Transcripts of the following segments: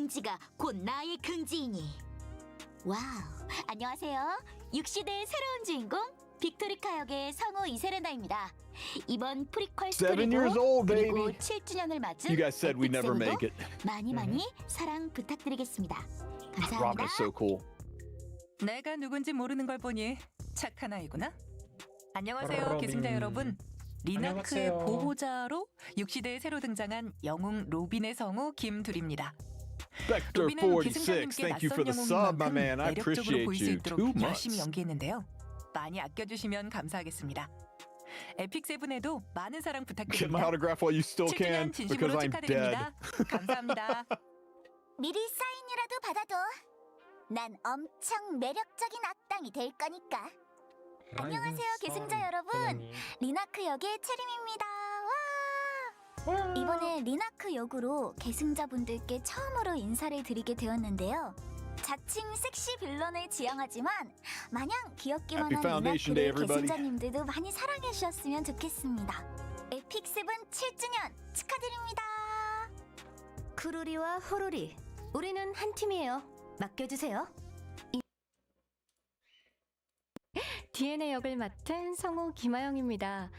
긍지가 곧 나의 긍지이니. 와우, 안녕하세요. 6시대의 새로운 주인공 빅토리카 역의 성우 이세레나입니다. 이번 프리퀄 7 years 스토리도 old, 그리고 baby. 7주년을 맞은 You guys said we'd never 에픽 make it. 많이 사랑 부탁드리겠습니다. 감사합니다. Robin is so cool. 내가 누군지 모르는 걸 보니 착한 아이구나. 안녕하세요, 로빈. 계승자 여러분. 리나크의 안녕하세요. 보호자로 6시대에 새로 등장한 영웅 로빈의 성우 김두리입니다. Vector 로빈은 46, 계승자님께 thank you 낯선 for the sub, my 영웅만큼 man. I 매력적으로 appreciate 보일 수 you. 있도록 2 months. 열심히 연기했는데요. 많이 아껴주시면 감사하겠습니다. 에픽 세븐에도 많은 사랑 Get my 부탁드립니다. autograph while you still can, 7주년 진심으로 because I'm dead. 축하드립니다. 감사합니다. 미리 사인이라도 받아도 난 엄청 매력적인 악당이 될 거니까. 안녕하세요, 계승자 여러분. 리나크 역의 채림입니다. 와! 이번에 리나크 역으로 계승자분들께 처음으로 인사를 드리게 되었는데요. 자칭 섹시 빌런을 지향하지만 마냥 귀엽기만 Happy 한 Foundation Day, 리나크를 everybody. 계승자님들도 많이 사랑해 주셨으면 좋겠습니다. 에픽 세븐 7주년 축하드립니다. 쿠루리와 호루리, 우리는 한 팀이에요. 맡겨주세요. DNA 역을 맡은 성우 김아영입니다.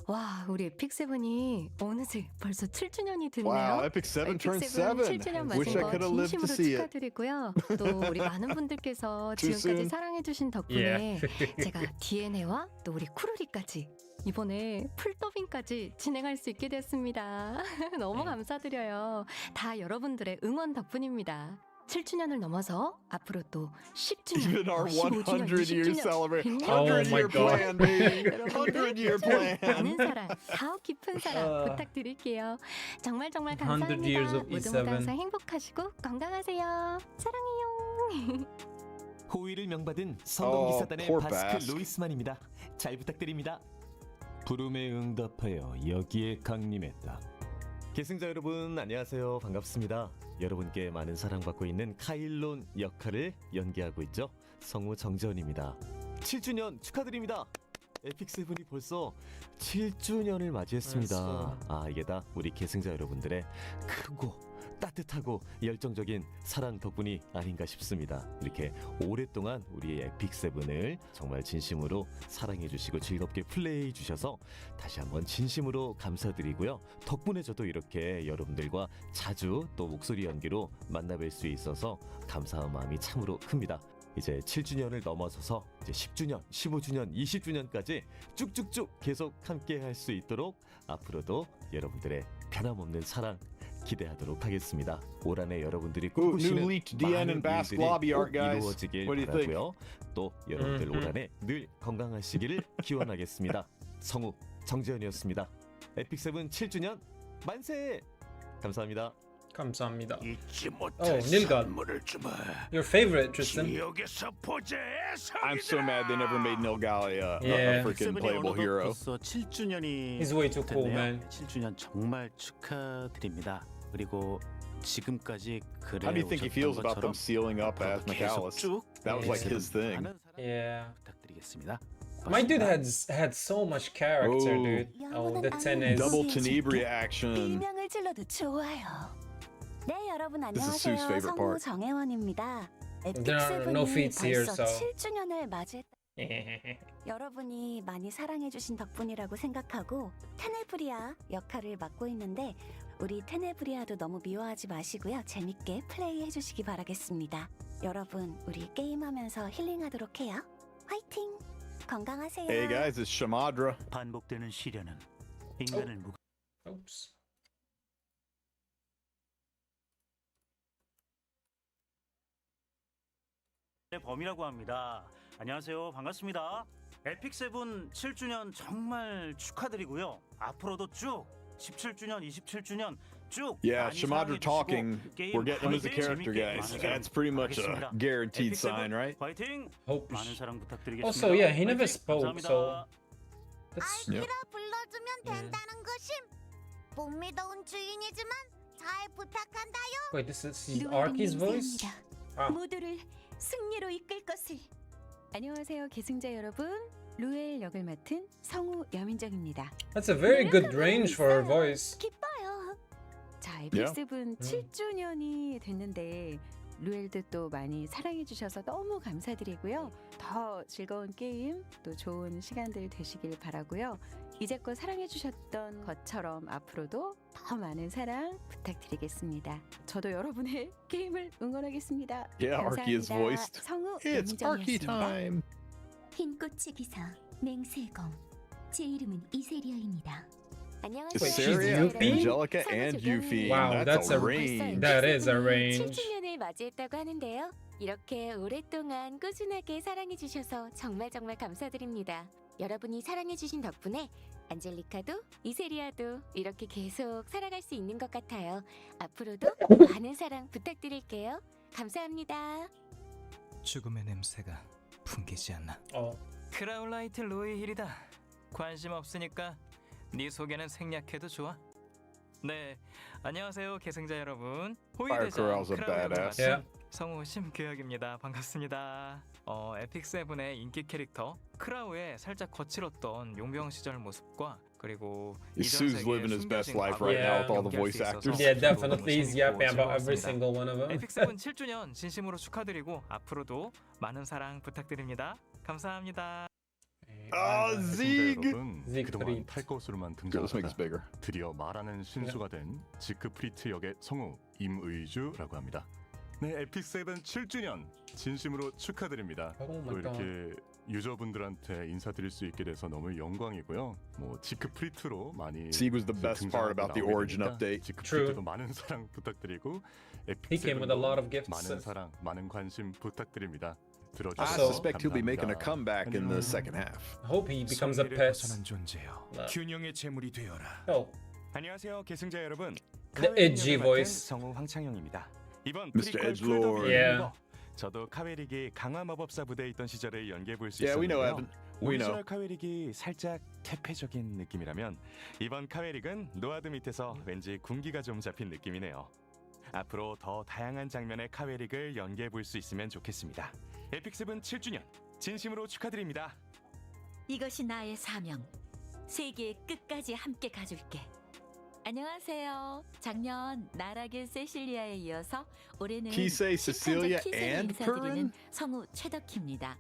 와, 우리 에픽세븐이 어느새 벌써 7주년이 됐네요. Wow, Epic 7 turned 7. 7주년 Wish 맞은 I 거 could have lived to 진심으로 see it. 축하드리고요. 또 우리 많은 분들께서 Too 지금까지 soon? 사랑해주신 덕분에 제가 DNA와 또 우리 쿠루리까지 이번에 풀더빙까지 진행할 수 있게 됐습니다. 너무 감사드려요. 다 여러분들의 응원 덕분입니다. 7주년을 넘어서 앞으로 또 10주년, Even our 15주년, 100-year 20주년, celebration. 100년 100-year God. plan, baby. 여러분들 100-year 많은 plan. 사랑, 더 깊은 사랑 부탁드릴게요. 정말 100 years 감사합니다. of 모두 E7. 항상 행복하시고 건강하세요. 사랑해요. 호의를 명받은 성공기사단의 poor 바스크 Bask. 로이스만입니다. 잘 부탁드립니다. 부름에 응답하여 여기에 강림했다. 계승자 여러분 안녕하세요. 반갑습니다. 여러분께 많은 사랑받고 있는 카일론 역할을 연기하고 있죠. 성우 정재원입니다. 7주년 축하드립니다. 에픽세븐이 벌써 7주년을 맞이했습니다. 아, 이게 다 우리 계승자 여러분들의 크고 따뜻하고 열정적인 사랑 덕분이 아닌가 싶습니다. 이렇게 오랫동안 우리 에픽세븐을 정말 진심으로 사랑해주시고 즐겁게 플레이해주셔서 다시 한번 진심으로 감사드리고요. 덕분에 저도 이렇게 여러분들과 자주 또 목소리 연기로 만나뵐 수 있어서 감사한 마음이 참으로 큽니다. 이제 7주년을 넘어서서 이제 10주년, 15주년, 20주년까지 쭉쭉쭉 계속 함께 할 수 있도록 앞으로도 여러분들의 변함없는 사랑 기대하도록 하겠습니다. 올 한해 여러분들이 Ooh, new 꿈꾸시는 leaked DN 많은 and Bask 일들이 lobby 꼭 art, guys. 이루어지길 What do you think? 바라고요. 또 여러분들 올 한해 늘 건강하시기를 기원하겠습니다. 성우 정재현이었습니다. 에픽세븐 7주년 만세! 감사합니다. 감사합니다. 잊지 Oh, 못할 Nilgard. 선물을 주마. Your favorite, Tristan? 지옥에서 보자의 I'm so mad they never made Nilgali a Yeah. freaking playable hero. 벌써 7주년이 He's way too cool, 됐네요. man. 7주년 정말 축하드립니다. 그리고 지금까지 그래 How do you think he feels about them sealing up as 계속 Macallis? 쭉 That was like his thing. 많은 사랑 Yeah. 부탁드리겠습니다. My dude had so much character, Oh. dude. Oh, the 10 is. Double Tenebria action. 비명을 질러도 좋아요. 네, 여러분 This is Sue's 안녕하세요. favorite 성우 part. 정혜원입니다. There are no 에픽세븐이 feats here, 벌써 so. 7주년을 맞이했다. 여러분이 많이 사랑해주신 덕분이라고 생각하고 테네브리아 역할을 맡고 있는데 우리 테네브리아도 너무 미워하지 마시고요. 재밌게 플레이해주시기 바라겠습니다. 여러분, 우리 게임하면서 힐링하도록 해요. 화이팅! 건강하세요. Hey guys, it's Shamadra. 반복되는 시련은 인간을 무 Oops. 범이라고 합니다. 안녕하세요. 반갑습니다. 에픽세븐 7주년 정말 축하드리고요. 앞으로도 쭉 17주년, 27주년 쭉 Yeah, 많이 Shamadra 사랑해주시고 talking. 게임 We're getting him as a 재밌게 character, guys. 많은 사랑 That's pretty much a 부탁드리겠습니다. guaranteed 에픽세븐 sign, right? 화이팅! Hope. 많은 사랑 부탁드리겠습니다. Also, yeah, he never 화이팅! spoke, 감사합니다. so that's. Yep. 불러주면 된다는 것임. 못 믿어온 주인이지만 잘 부탁한다요. Wait, this is Arky's voice? Ah. 모두를 승리로 이끌 것을. 안녕하세요, 계승자 여러분. 루엘 역을 맡은 성우 여민정입니다. That's a very good range for her voice. 기뻐요. 자, 에픽7 7주년이 됐는데 루엘드 또 많이 사랑해주셔서 너무 감사드리고요. 더 즐거운 게임, 또 좋은 시간들 되시길 바라고요. 이제껏 사랑해주셨던 것처럼 앞으로도 더 많은 사랑 부탁드리겠습니다. 저도 여러분의 게임을 응원하겠습니다. Yeah, Arky is 감사합니다. voiced. 성우 It's Arky 연희정이었습니다. time. 흰꽃의 기사 맹세검. 제 이름은 이세리아입니다. 안녕하세요. Wait, she's Syria, Yuffie? Angelica, and Yuffie. Wow, that's a range. That is a range. 7주년을 맞이했다고 하는데요. 이렇게 오랫동안 꾸준하게 사랑해주셔서 정말 감사드립니다. 여러분이 사랑해주신 덕분에 안젤리카도 이세리아도 이렇게 계속 살아갈 수 있는 것 같아요. 앞으로도 많은 사랑 부탁드릴게요. 감사합니다. 죽음의 냄새가 풍기지 않나. 크라울라이트 로이 힐이다. 관심 없으니까 네 속에는 생략해도 좋아. 네, 안녕하세요 계승자 여러분. Fire 호위대장 Corral's a 크라울을 badass. 맡은 성우 심규혁입니다. 반갑습니다. 에픽7의 인기 캐릭터 크라우의 살짝 거칠었던 용병 시절 모습과 그리고 Sue's living his best life right now with all the voice actors. Yeah, definitely. He's yapping about every single one of them. 에픽7 7주년 진심으로 축하드리고 앞으로도 많은 사랑 부탁드립니다. 감사합니다. Zig! Zig 그동안 Fritz. 탈 것으로만 Let's make this 등장하다 bigger. 드디어 말하는 신수가 된 지크프리트 역의 성우 임의주라고 합니다. 네, 에픽7 7주년 진심으로 축하드립니다. Oh 또 my god. 이렇게 유저분들한테 인사드릴 수 있게 돼서 너무 영광이고요. 뭐 지크프리트로 많이 Zig was the best part about the origin update. 지크프리트도 많은 사랑 부탁드리고 He came with a lot of gifts. 많은 사랑, 많은 관심 부탁드립니다. I 들어주셔서 suspect he'll be making a 감사합니다. comeback in the second half. I hope he becomes a 성미를 pest. 벗어난 존재여 균형의 제물이 되어라. Oh, 안녕하세요 계승자 여러분. the edgy voice. 성우 황창영입니다. 이번 Mr. 프리퀄 Edgelord. 쿨더비 Yeah. 저도 카웨릭이 강화 마법사 부대에 있던 시절을 연기해 볼 수 Yeah, we know, 있었는데요. Evan. We know. 오리지널 카웨릭이 살짝 퇴폐적인 느낌이라면 이번 카웨릭은 노아드 밑에서 왠지 군기가 좀 잡힌 느낌이네요. 앞으로 더 다양한 장면의 카웨릭을 연기해 볼 수 있으면 좋겠습니다. 에픽7 7주년 진심으로 축하드립니다. 이것이 나의 사명. 세계의 끝까지 함께 가줄게. 안녕하세요. 작년 나락의 세실리아에 이어서 올해는 Kisei, Cecilia, 키세를 and 인사드리는 Perrin? 성우 최덕희입니다.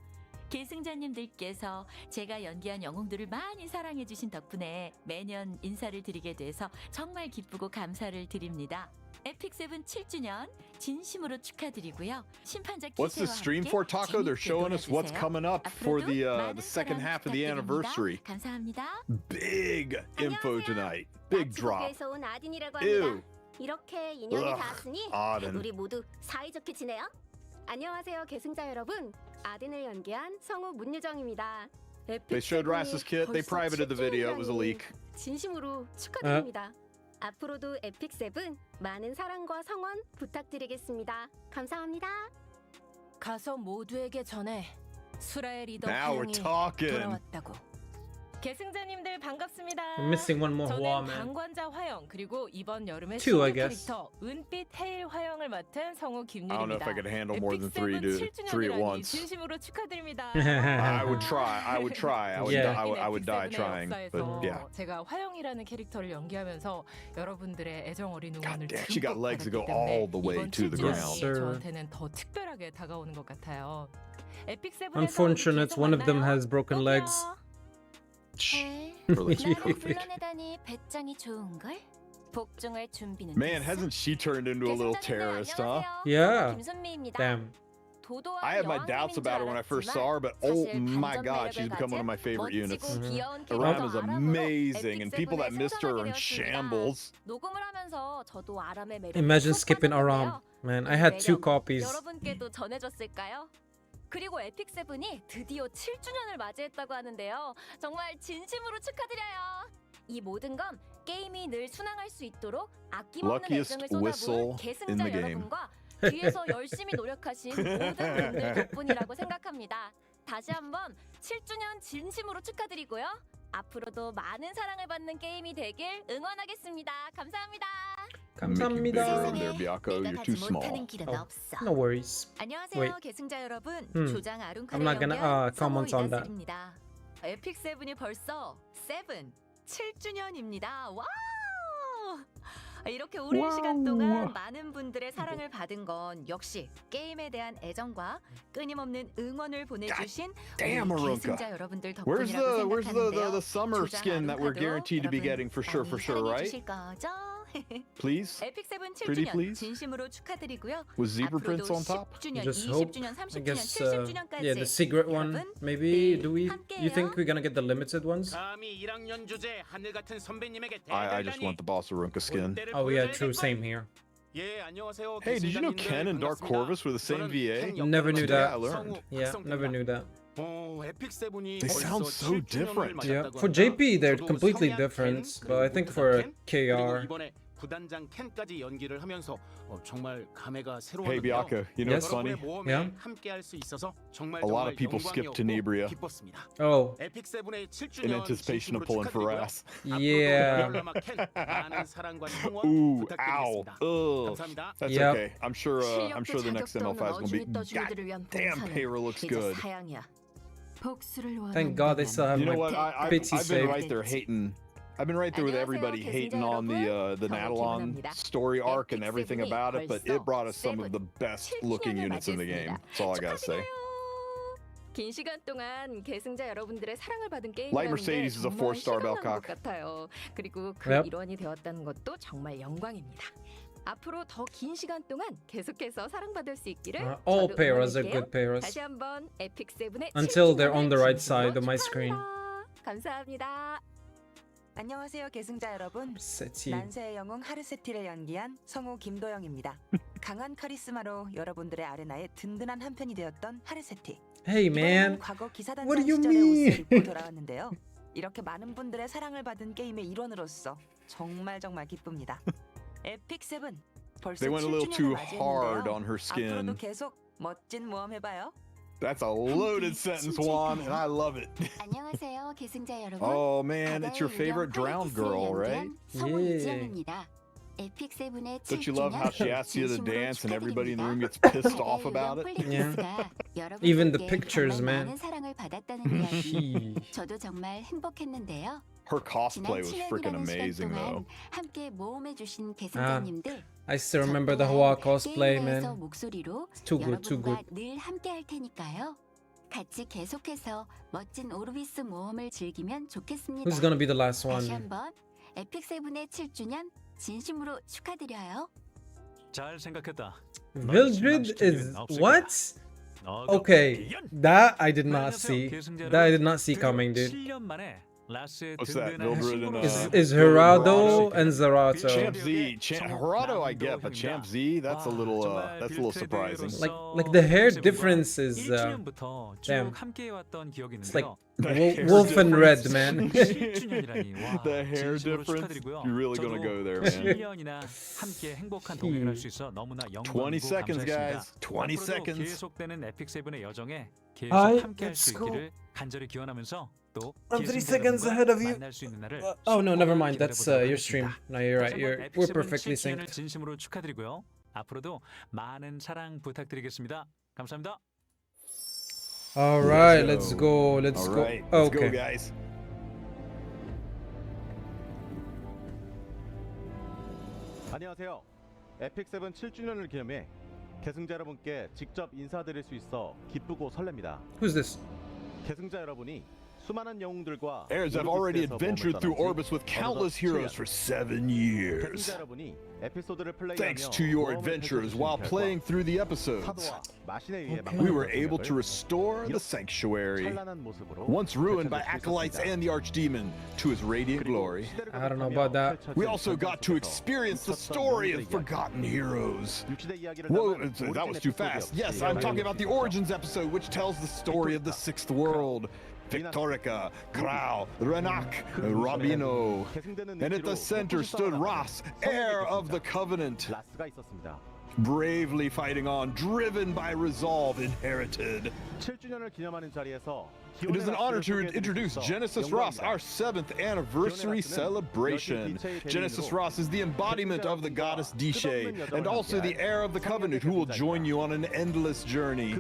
계승자님들께서 제가 연기한 영웅들을 많이 사랑해주신 덕분에 매년 인사를 드리게 돼서 정말 기쁘고 감사를 드립니다. 에픽7 7주년 진심으로 축하드리고요. 심판자 What's the 키세와 stream 함께 for, Taco? They're 재밌게 showing us what's 놀아주세요. coming up for 앞으로도 the 많은 second 사랑 half of the 부탁드립니다. anniversary. 감사합니다. Big info tonight. Big drop. 마치국에서 온 아딘이라고 Ew. 합니다. 이렇게 인연이 Ugh, 닿았으니 Auden. 우리 모두 사이좋게 지내요. 안녕하세요, 계승자 여러분. 아딘을 연기한 성우 문유정입니다. They showed Rass's kit. They privated the video. It was a leak. 진심으로 축하드립니다. 앞으로도 에픽7 많은 사랑과 성원 부탁드리겠습니다. 감사합니다. 가서 모두에게 전해 수라의 리더 Now we're 화영이 talking. 돌아왔다고. 계승자님들 반갑습니다. We're missing one more 저는 Hua, man. 방관자 화영 그리고 이번 여름의 Two, I 신규 guess. 캐릭터 은빛 헤일 화영을 맡은 성우 I don't know if 김유리입니다. I could handle more than three at 7주년이라니 once. 진심으로 축하드립니다. I would try. I would try. Yeah. I would die trying. But yeah. 제가 화영이라는 캐릭터를 연기하면서 여러분들의 애정 어린 응원을 damn, she got 듬뿍 legs that go 받았기 때문에 all the way 이번 to the 7주년이 ground. Yes, sir. 저한테는 더 특별하게 다가오는 것 같아요. 에픽7에서 Unfortunate, one of them has broken legs. 나를 불러내다니 배짱이 좋은걸? 복종할 준비는 Man, 됐어? hasn't she turned into a little terrorist, huh? Yeah. 김선미입니다. Damn. 도도한 I had my 여왕님인 doubts 줄 about her when I first saw her, but oh 사실 my 반전 god, she's 매력을 become one of my 가진 favorite units. 멋지고 귀여운 Aram is 캐릭터 아람으로 amazing, and people that 에픽7에 missed her are in 생존하게 되었습니다. shambles. 녹음을 하면서 저도 아람의 매력에 Imagine 푹 skipping 빠졌는데요. Aram. Man, I had two 매력 copies. 여러분께도 전해줬을까요? 그리고 에픽7이 드디어 7주년을 맞이했다고 하는데요. 정말 진심으로 축하드려요. 이 모든 건 게임이 늘 순항할 수 있도록 아낌없는 Luckiest 애정을 whistle 쏟아부은 in 계승자 the game. 여러분과 뒤에서 열심히 노력하신 모든 분들 덕분이라고 생각합니다. 다시 한번 7주년 진심으로 축하드리고요. 앞으로도 많은 사랑을 받는 게임이 되길 응원하겠습니다. 감사합니다. 감사합니다. There, Biako, 내가 you're 가지 too small. 못하는 길은 Oh, 없어. no worries. 안녕하세요, Wait. 계승자 여러분. Hmm. 조장 아룬카를 I'm not gonna, 연기한 comment on that. 성우 이다슬입니다. 에픽7이 벌써 7주년입니다. 와우! 이렇게 오랜 시간 동안 많은 분들의 사랑을 받은 건 역시 게임에 대한 애정과 끊임없는 응원을 보내주신 damn, 우리 Aronka. 계승자 여러분들 Where's 덕분이라고 the 생각하는데요. summer skin that we're guaranteed to be getting for sure, right? 주실 거죠? Please? 에픽 세븐 Pretty 7주년 please? 진심으로 축하드리고요. With zebra 앞으로도 prints on top? 10주년, Just hope. 20주년, I 30주년, guess, 70주년까지 yeah, the secret one. 여러분, Maybe, 늘 you think we're gonna get the limited ones? 감히 1학년 주제 하늘 같은 선배님에게 I just want the Boss Arunka skin. Oh yeah, true, same here. 예, 안녕하세요. Hey, did you know Ken and Dark Corvus were the same VA? Never knew Today that. I learned. Yeah, never knew that. They sound so different. Yeah, for JP they're completely different, but I think for KR. 부단장 켄까지 연기를 하면서 정말 감회가 Hey 새로웠는데요. Biako, you know what's Yes? funny? Yeah? 함께 할 수 있어서 정말 A lot of people skip Tenebria 기뻤습니다. Oh, 에픽 세븐의 7주년 in anticipation of pulling for ass. yeah. 많은 사랑과 성원 Ooh, ow. 부탁드리겠습니다. Ugh. 감사합니다. That's Yep. okay. I'm sure the next ML5 is gonna be. God damn, payroll looks good. Thank God they still have You know my what? I've pity been saved. right there hating. I've been right there with everybody hating on the Nadalon story arc and everything about it, but it brought us some of the best looking units in the game. That's all I gotta say. 긴 시간 동안 계승자 여러분들의 사랑을 받은 Light 게임이라는 게 Mercedes is a 정말 4-star 시간 난 것 Belcock. 같아요. 그리고 그 Yep. 일원이 되었다는 것도 정말 영광입니다. 앞으로 더 긴 시간 동안 계속해서 사랑받을 수 있기를 All 저도 pairs are 응원할게요. good pairs. 다시 한번 에픽 세븐의 Until they're on the right 진심으로 side of my screen. 축하합니다. 감사합니다. 안녕하세요, 계승자 여러분. Seti. 난세의 영웅 하르세티를 연기한 성우 김도영입니다. 강한 카리스마로 여러분들의 아레나에 든든한 한편이 되었던 하르세티. Hey man, 과거 what 기사단장 do you 시절의 옷을 mean? 입고 돌아왔는데요. 이렇게 많은 분들의 사랑을 받은 게임의 일원으로서 정말 기쁩니다. 에픽 세븐 벌써 They went a little 7주년을 too hard 맞이했는데요. on her skin. 앞으로도 계속 멋진 모험 해봐요. That's a loaded sentence, Juan, and I love it. 안녕하세요, 계승자 여러분. Oh man, it's your favorite drowned girl, right? 성우이지영입니다. 에픽 세븐의 Don't you love how she asks you to dance and everybody in the room gets 축하드립니다. pissed off about it? Yeah. Even the pictures, man. 많은 사랑을 받았다는 이야기. Sheesh. 저도 정말 행복했는데요. Her cosplay was 지난 freaking 7년이라는 시간 amazing, though. 동안 함께 모험해 주신 계승자님들. I still remember the Hoa cosplay, 게임에서 man. 목소리로 It's too good, too 여러분과 good. 늘 함께 할 테니까요. 같이 계속해서 멋진 오르비스 모험을 즐기면 좋겠습니다. Who's gonna be the last 다시 one? 한번 에픽 세븐의 7주년 진심으로 축하드려요. 잘 생각했다. Mildred is what? Okay, that I did not see. That I did not see coming, dude. 7년 만에 라스의 What's that, 든든한 Mildred and, 힘으로 Is Gerardo and Zerato. Champ Z, Gerardo, I get, but Champ Z, that's a little surprising. Like the hair difference is 1주년부터 쭉 damn. 함께 해왔던 기억이 It's like 있는데요. Wolf and Red, man. 7주년이라니 와. The hair 진심으로 difference? 축하드리고요. You're really gonna 저도 go there, man. 7년이나 함께 행복한 동행을 할 수 있어 너무나 20 영광이고 seconds, 감사했습니다. guys. 20 앞으로도 seconds. 계속되는 에픽 세븐의 여정에 계속 Hi, 함께 할 수 let's go. 있기를 간절히 기원하면서 또 I'm 3 계승자 seconds 여러분과 ahead of you. 만날 수 있는 날을 Oh no, never mind. 기다려보도록 That's your stream. 하겠습니다. No, you're right. 다시 한번 에픽 We're 세븐 perfectly 7주년을 synced. 진심으로 축하드리고요. 앞으로도 많은 사랑 부탁드리겠습니다. 감사합니다. All right, let's go. Let's All go. right, let's go, Okay. guys. 안녕하세요. 에픽 세븐 7주년을 기념해 계승자 여러분께 직접 인사드릴 수 있어 기쁘고 설렙니다. Who's this? 계승자 여러분이 수많은 영웅들과 Heirs have already adventured through orbits with countless heroes for 7 years. 계승자 여러분이 에피소드를 Thanks 플레이하며 to your 모험을 adventures 펼쳐주신 while 결과 playing through the episodes, 사도와 마신에 의해 we were 망가졌던 able to 영역을 restore the 이렇게 sanctuary, 찬란한 모습으로 once ruined by 펼쳐줄 수 acolytes 있었습니다. and the archdemon, to his radiant glory. I don't know about that. We also got to experience the story of forgotten heroes. Whoa, that was too fast. Yes, I'm talking about the Origins episode, which tells the story of the Sixth World. Victorica, Krau, Renak, Rabino. And at the center stood Ross, heir of the Covenant, 라스가 있었습니다. bravely fighting on, driven by resolve inherited. 7주년을 기념하는 자리에서 It is an honor to introduce Genesis Ross, our 7th anniversary celebration. Genesis Ross is the embodiment of the goddess Dishe, and also the heir of the covenant who will join you on an endless journey.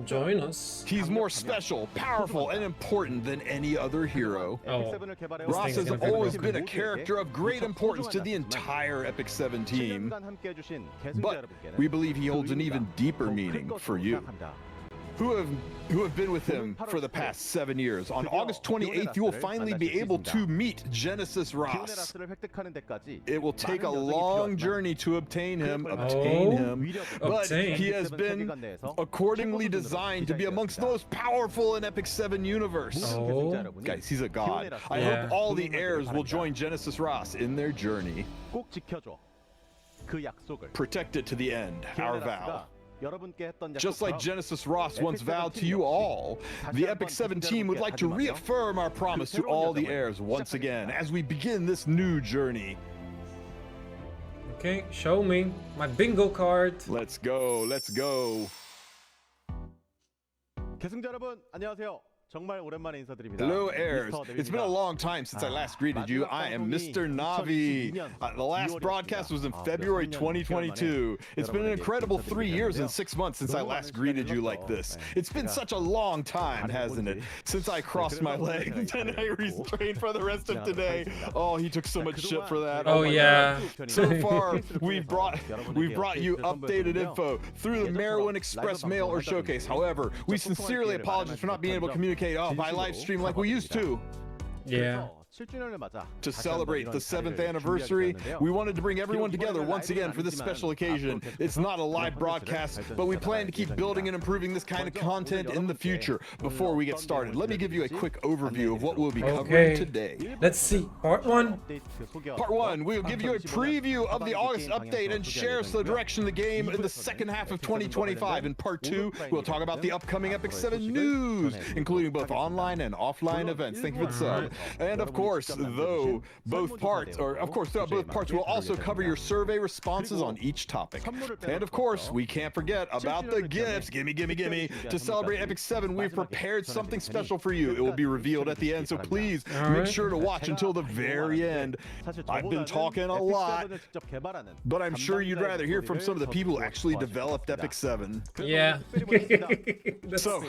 Join us. He's more special, powerful, and important than any other hero. Oh. Ross has always been a character of great importance to the entire Epic 7 team, but we believe he holds an even deeper meaning for you, who have been with him for the past 7 years. On August 28th, you will finally be able to meet Genesis Ross. It will take a long journey to obtain him, but he has been accordingly designed to be amongst the most powerful in Epic 7 universe. Guys, he's a god. I hope all the heirs will join Genesis Ross in their journey. Protect it to the end, our vow. Just like Genesis Ross once vowed to you all, the Epic 7 team would like to reaffirm our promise to all the heirs once again as we begin this new journey. Okay, show me my bingo card. Let's go, let's go. 계승자 여러분, 안녕하세요. 정말 오랜만에 인사드립니다. Hello, heirs. It's been a long time since I last greeted you. I am Mr. Navi. The last broadcast was in February 2022. It's been an incredible 3 years and 6 months since I last greeted you like this. It's been such a long time, hasn't it? Since I crossed my legs and I restrained for the rest of today. Oh, he took so much shit for that. Oh yeah. So far, we've brought you updated info through the Merwin Express mail or showcase. However, we sincerely apologize for not being able to communicate by live stream like we used to. Yeah. To celebrate the 7th anniversary, we wanted to bring everyone together once again for this special occasion. It's not a live broadcast, but we plan to keep building and improving this kind of content in the future. Before we get started, let me give you a quick overview of what we'll be covering today. Let's see. Part 1. Part 1, we'll give you a preview of the August update and share the direction of the game in the second half of 2025. In Part 2, we'll talk about the upcoming Epic 7 news, including both online and offline events. Thank you for the sub. And of course, throughout both parts, we'll also cover your survey responses on each topic. And of course, we can't forget about the gifts. Gimme. To celebrate Epic 7, we've prepared something special for you. It will be revealed at the end, so please make sure to watch until the very end. I've been talking a lot, but I'm sure you'd rather hear from some of the people who actually developed Epic 7. Yeah. So,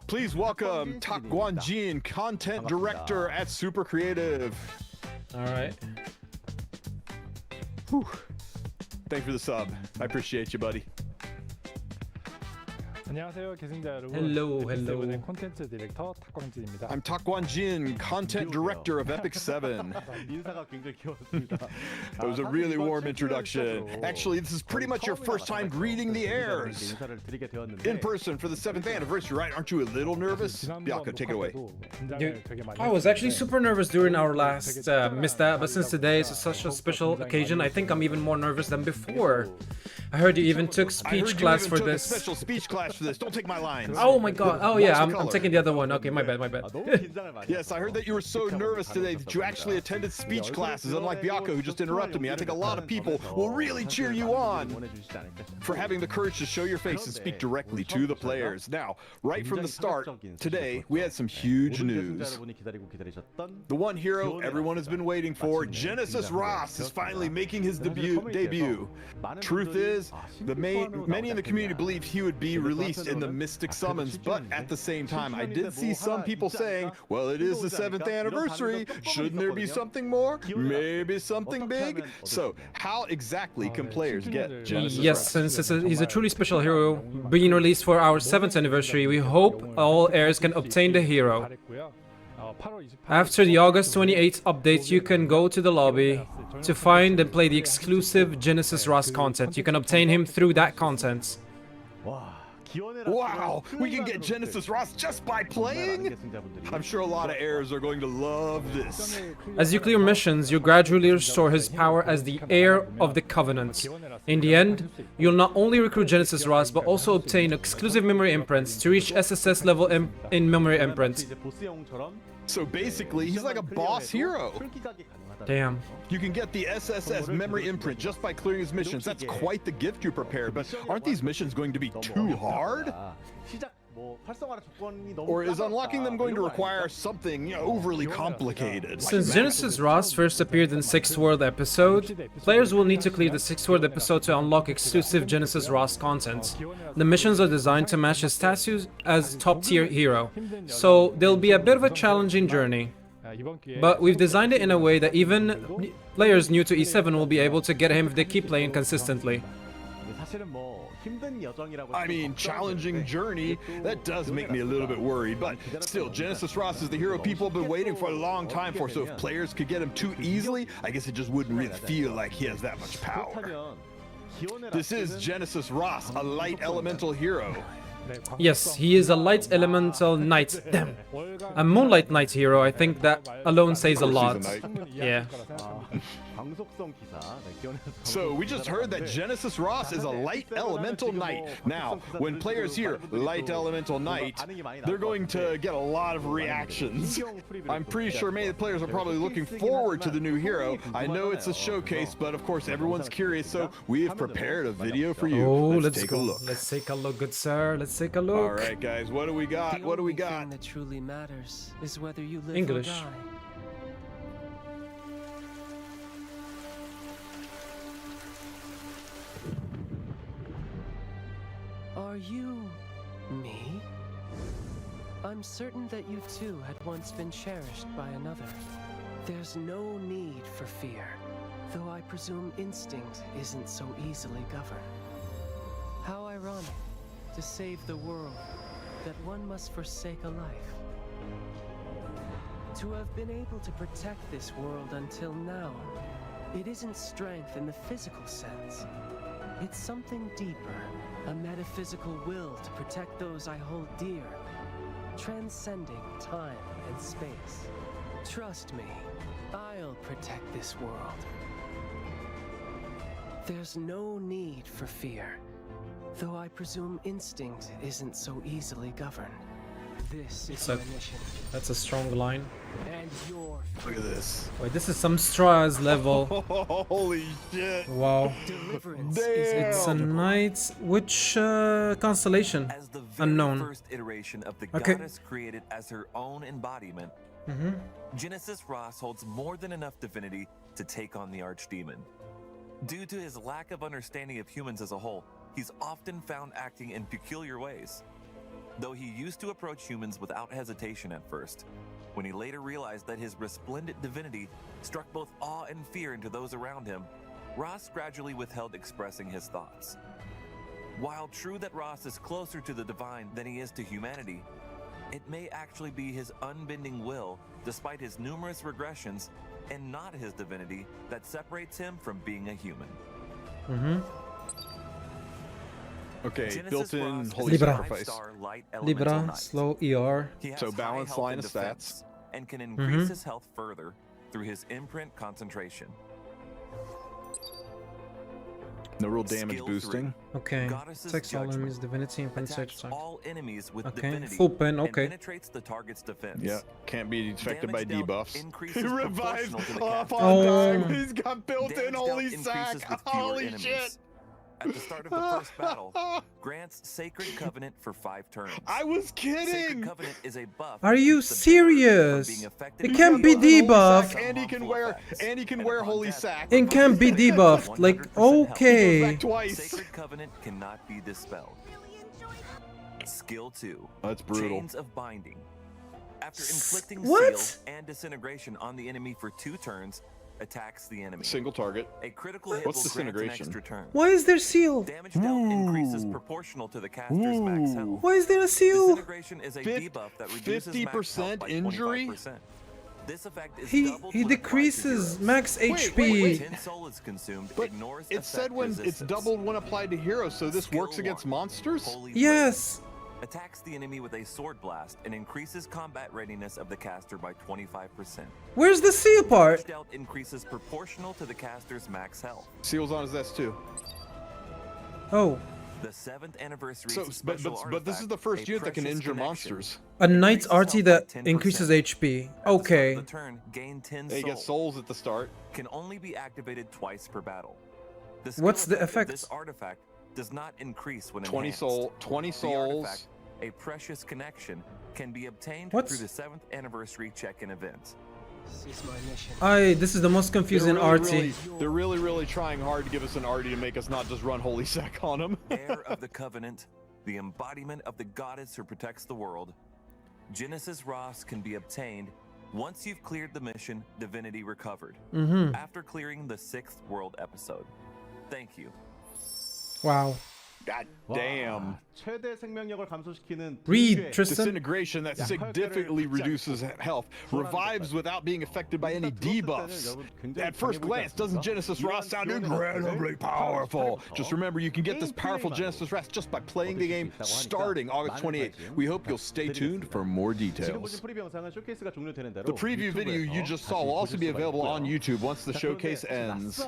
please welcome Tak Guanjin, content director at Super Creative. All right. Whew. Thanks for the sub. I appreciate you, buddy. 안녕하세요, 계승자 여러분. Hello. 콘텐츠 디렉터 탁광진입니다. I'm Tak Guanjin, content director of Epic 7. 인사가 굉장히 귀여웠습니다. That was a really warm introduction. Actually, this is pretty much your first time greeting the heirs in person for the 7th anniversary, right? Aren't you a little nervous? Biako, take it away. Dude, I was actually super nervous during our last misstep, but since today is such a special occasion, I think I'm even more nervous than before. I heard you even took speech class for this. A special speech class for this. Don't take my lines. Oh my god. Oh yeah, I'm taking the other one. Okay, my bad. Yes, I heard that you were so nervous today that you actually attended speech classes, unlike Biako, who just interrupted me. I think a lot of people will really cheer you on for having the courage to show your face and speak directly to the players. Now, right from the start, today, we had some huge news. The one hero everyone has been waiting for, Genesis Ross, is finally making his debut. Truth is, many in the community believed he would be released in the Mystic Summons, but at the same time, I did see some people saying, well, it is the 7th anniversary, shouldn't there be something more? Maybe something big? So, how exactly can players get Genesis Ross? Yes, since he's a truly special hero being released for our 7th anniversary, we hope all heirs can obtain the hero. After the August 28th update, you can go to the lobby to find and play the exclusive Genesis Ross content. You can obtain him through that content. Wow, we can get Genesis Ross just by playing? I'm sure a lot of heirs are going to love this. As you clear missions, you gradually restore his power as the heir of the Covenant. In the end, you'll not only recruit Genesis Ross, but also obtain exclusive memory imprints to reach SSS level in memory imprint. So basically, he's like a boss hero. Damn. You can get the SSS memory imprint just by clearing his missions. That's quite the gift you prepared, but aren't these missions going to be too hard? Or is unlocking them going to require something overly complicated? Since Genesis Ross first appeared in 6th World episode, players will need to clear the 6th World episode to unlock exclusive Genesis Ross content. The missions are designed to match his status as top-tier hero, so they'll be a bit of a challenging journey. But we've designed it in a way that even players new to E7 will be able to get him if they keep playing consistently. I mean, challenging journey, that does make me a little bit worried, but still, Genesis Ross is the hero people have been waiting for a long time for, so if players could get him too easily, I guess it just wouldn't really feel like he has that much power. This is Genesis Ross, a light elemental hero. Yes, he is a light elemental knight. Damn. A moonlight knight hero, I think that alone says a lot. Yeah. So we just heard that Genesis Ross is a light elemental knight. Now, when players hear light elemental knight, they're going to get a lot of reactions. I'm pretty sure many of the players are probably looking forward to the new hero. I know it's a showcase, but of course everyone's curious, so we have prepared a video for you. Oh, let's take a look. Let's take a look, good sir. Let's take a look. All right, guys, what do we got? What do we got? The only thing that truly matters is whether you live English. or die. Are you me? I'm certain that you too had once been cherished by another. There's no need for fear, though I presume instinct isn't so easily governed. How ironic. To save the world, that one must forsake a life. To have been able to protect this world until now, it isn't strength in the physical sense. It's something deeper, a metaphysical will to protect those I hold dear, transcending time and space. Trust me, I'll protect this world. There's no need for fear. Though I presume instinct isn't so easily governed. This is my mission. That's a strong line. And your Look at this. Wait, this is some Straws level. Holy shit. Wow. It's a knight. Which constellation? As the very Unknown. first iteration of the Okay. goddess created as her own embodiment, Genesis Ross holds more than enough divinity to take on the archdemon. Due to his lack of understanding of humans as a whole, he's often found acting in peculiar ways. Though he used to approach humans without hesitation at first, when he later realized that his resplendent divinity struck both awe and fear into those around him, Ross gradually withheld expressing his thoughts. While true that Ross is closer to the divine than he is to humanity, it may actually be his unbending will, despite his numerous regressions, and not his divinity, that separates him from being a human. Okay, Genesis built-in Ross holy is a sacrifice. five-star light elemental Libra, knight. slow ER. He has So high balanced health line and of defense, stats. and can increase his health further through his imprint concentration. No real damage Skill boosting. Okay. Goddess's Attacks all judgment. enemies, divinity, and Attacks penetrates. all enemies with Okay, divinity full pen, and okay. penetrates the target's defense. Yeah, can't be affected by Damage dealt debuffs. increases He revives proportional to the off caster's on Oh. time. He's got built-in Damage holy dealt sack. increases with fewer Holy enemies. shit. At the start of the first battle, grants Sacred Covenant for 5 turns. I was Sacred kidding. Covenant is a buff. Are that you keeps the bearer from serious? being affected It by can't be the debuffed. And he can wear holy sack. It can't be debuffed. Like, okay. Twice. Sacred Covenant cannot be dispelled. Skill 2. That's brutal. Chains of Binding. After inflicting What? seal and disintegration on the enemy for 2 turns, attacks the enemy. Single target. A critical hit What's will grant an disintegration? extra turn. Why is there seal? Damage dealt increases proportional to the caster's max health. Why is there a seal? Disintegration is a debuff that reduces 50% max health by injury? 25%. This effect is He doubled when applied to decreases heroes. max HP. wait. 10 soul is consumed, But ignores it said effect when it's resistance. doubled when applied to heroes, so this Skill works against 1, monsters? Holy Yes. Blade. Attacks the enemy with a sword blast and increases combat readiness of the caster by 25%. Where's the seal part? Damage dealt increases proportional to the caster's max health. Seals on his S2. Oh, The 7th anniversary So, but this is the first unit that can injure monsters. a knight's RT that increases HP. Okay. The turn, gain 10 They get souls at the start. Can only be activated twice per battle. What's the skill effect? Of this artifact does not increase when 20 enhanced. soul, 20 The souls. artifact, a precious connection can be obtained What? through the 7th anniversary check-in event. This is the most confusing arty. They're really trying hard to give us an arty to make us not just run holy sack on them. Heir of the covenant, the embodiment of the goddess who protects the world, Genesis Ross can be obtained once you've cleared the mission Divinity Recovered, after clearing the 6th world episode. Thank you. Wow. God damn. 최대 생명력을 감소시키는 Read, Tristan. Disintegration that significantly reduces health, revives without being affected by any debuffs. At first glance, doesn't Genesis Ross sound incredibly powerful? Just remember, you can get this powerful Genesis Ross just by playing the game starting August 28th. We hope you'll stay tuned for more details. The preview video you just saw will also be available on YouTube once the showcase ends.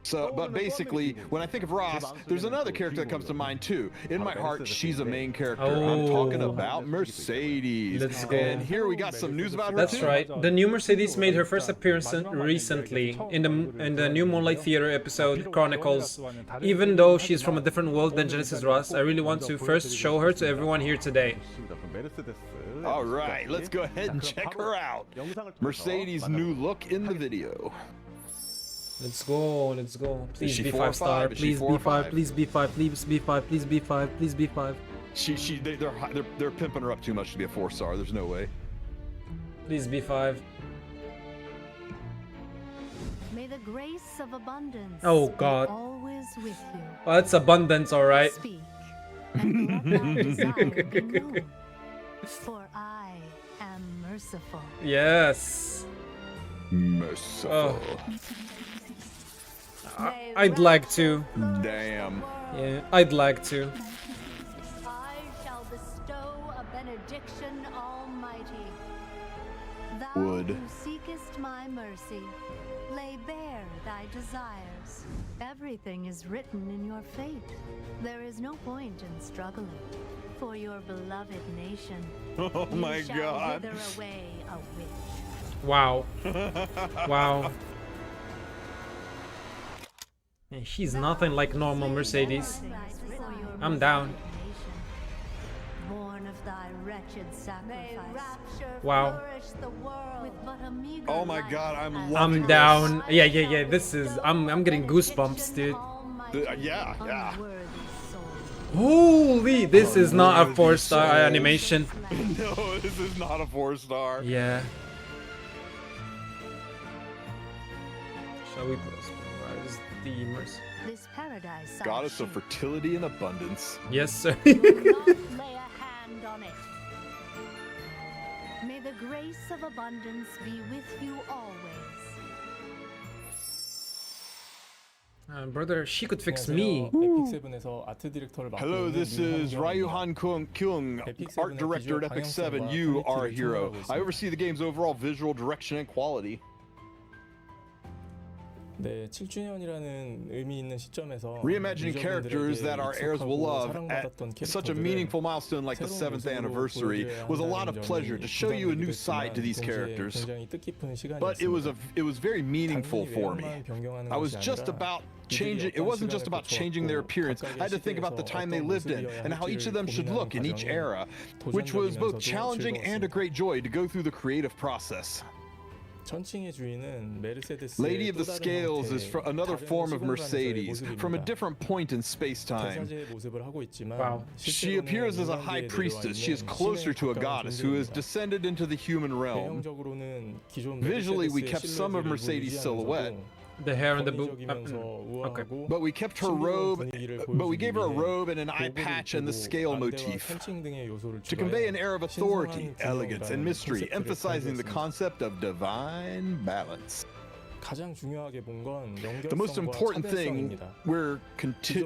So, but basically, when I think of Ross, there's another character that comes to mind too. In my heart, she's a main character. I'm talking about Mercedes. Let's go. And here we got some news about her That's too. right. The new Mercedes made her first appearance recently in the new Moonlight Theater episode Chronicles. Even though she's from a different world than Genesis Ross, I really want to first show her to everyone here today. All right, let's go ahead and check her out. Mercedes' new look in the video. Let's go, let's go. Is Please she be 4 or 5 star. 5? Is she Please 4 or be 5. 5? Please be 5. Please be 5. Please be 5. Please be 5. Please be 5. They're pimping her up too much to be a 4-star. There's no way. Please be 5. May the grace of abundance Oh God. be always with you. Oh, that's abundance, all right. Speak, and let thy desire be known. For I am merciful. Yes. Merciful. I'd like to. Damn. Yeah, I'd like to. I shall bestow a benediction almighty. Thou Would. who seekest my mercy, lay bare thy desires. Everything is written in your fate. There is no point in struggling. For your beloved nation, Oh my you shall God. wither away a witch. Wow. Wow. Yeah, she's nothing like normal Mercedes. I'm down. Born of thy wretched sacrifice. Wow. Oh my God, I'm loving I'm this. down. Yeah. This is. I'm getting goosebumps, dude. Yeah. Holy! This is not a 4-star animation. No, this is not a 4-star. Yeah. Shall we prosper? The mercy. This paradise Goddess of fertility and abundance. Yes, sir. lay a hand on it. May the grace of abundance be with you always. Brother, she could fix me. Hello, this is Ryuhan Kyung, art director at Epic 7. You are a hero. I oversee the game's overall visual direction and quality. 네, 7주년이라는 의미 있는 시점에서 Reimagining characters that our heirs will love at such a meaningful milestone like the 7th anniversary was a lot of pleasure to show you a new side to these characters. But it was very meaningful for me. I was just about changing. It wasn't just about changing their appearance. I had to think about the time they lived in and how each of them should look in each era, which was both challenging and a great joy to go through the creative process. Lady of the Scales is another form of Mercedes, from a different point in space-time. Wow. She appears as a high priestess. She is closer to a goddess who has descended into the human realm. Visually, we kept some of Mercedes' silhouette. The hair and the boot. Okay. But we kept her robe, but we gave her a robe and an eye patch and the scale motif to convey an air of authority, elegance, and mystery, emphasizing the concept of divine balance. The most important thing were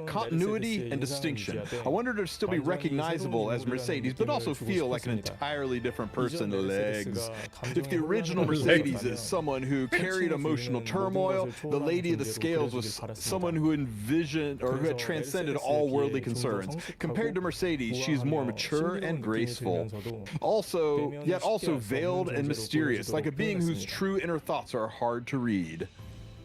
continuity and distinction. I wanted her to still be recognizable as Mercedes, but also feel like an entirely different person. Legs. If the original Mercedes is someone who carried emotional turmoil, the Lady of the Scales was someone who envisioned or who had transcended all worldly concerns. Compared to Mercedes, she's more mature and graceful. Yet also veiled and mysterious, like a being whose true inner thoughts are hard to read.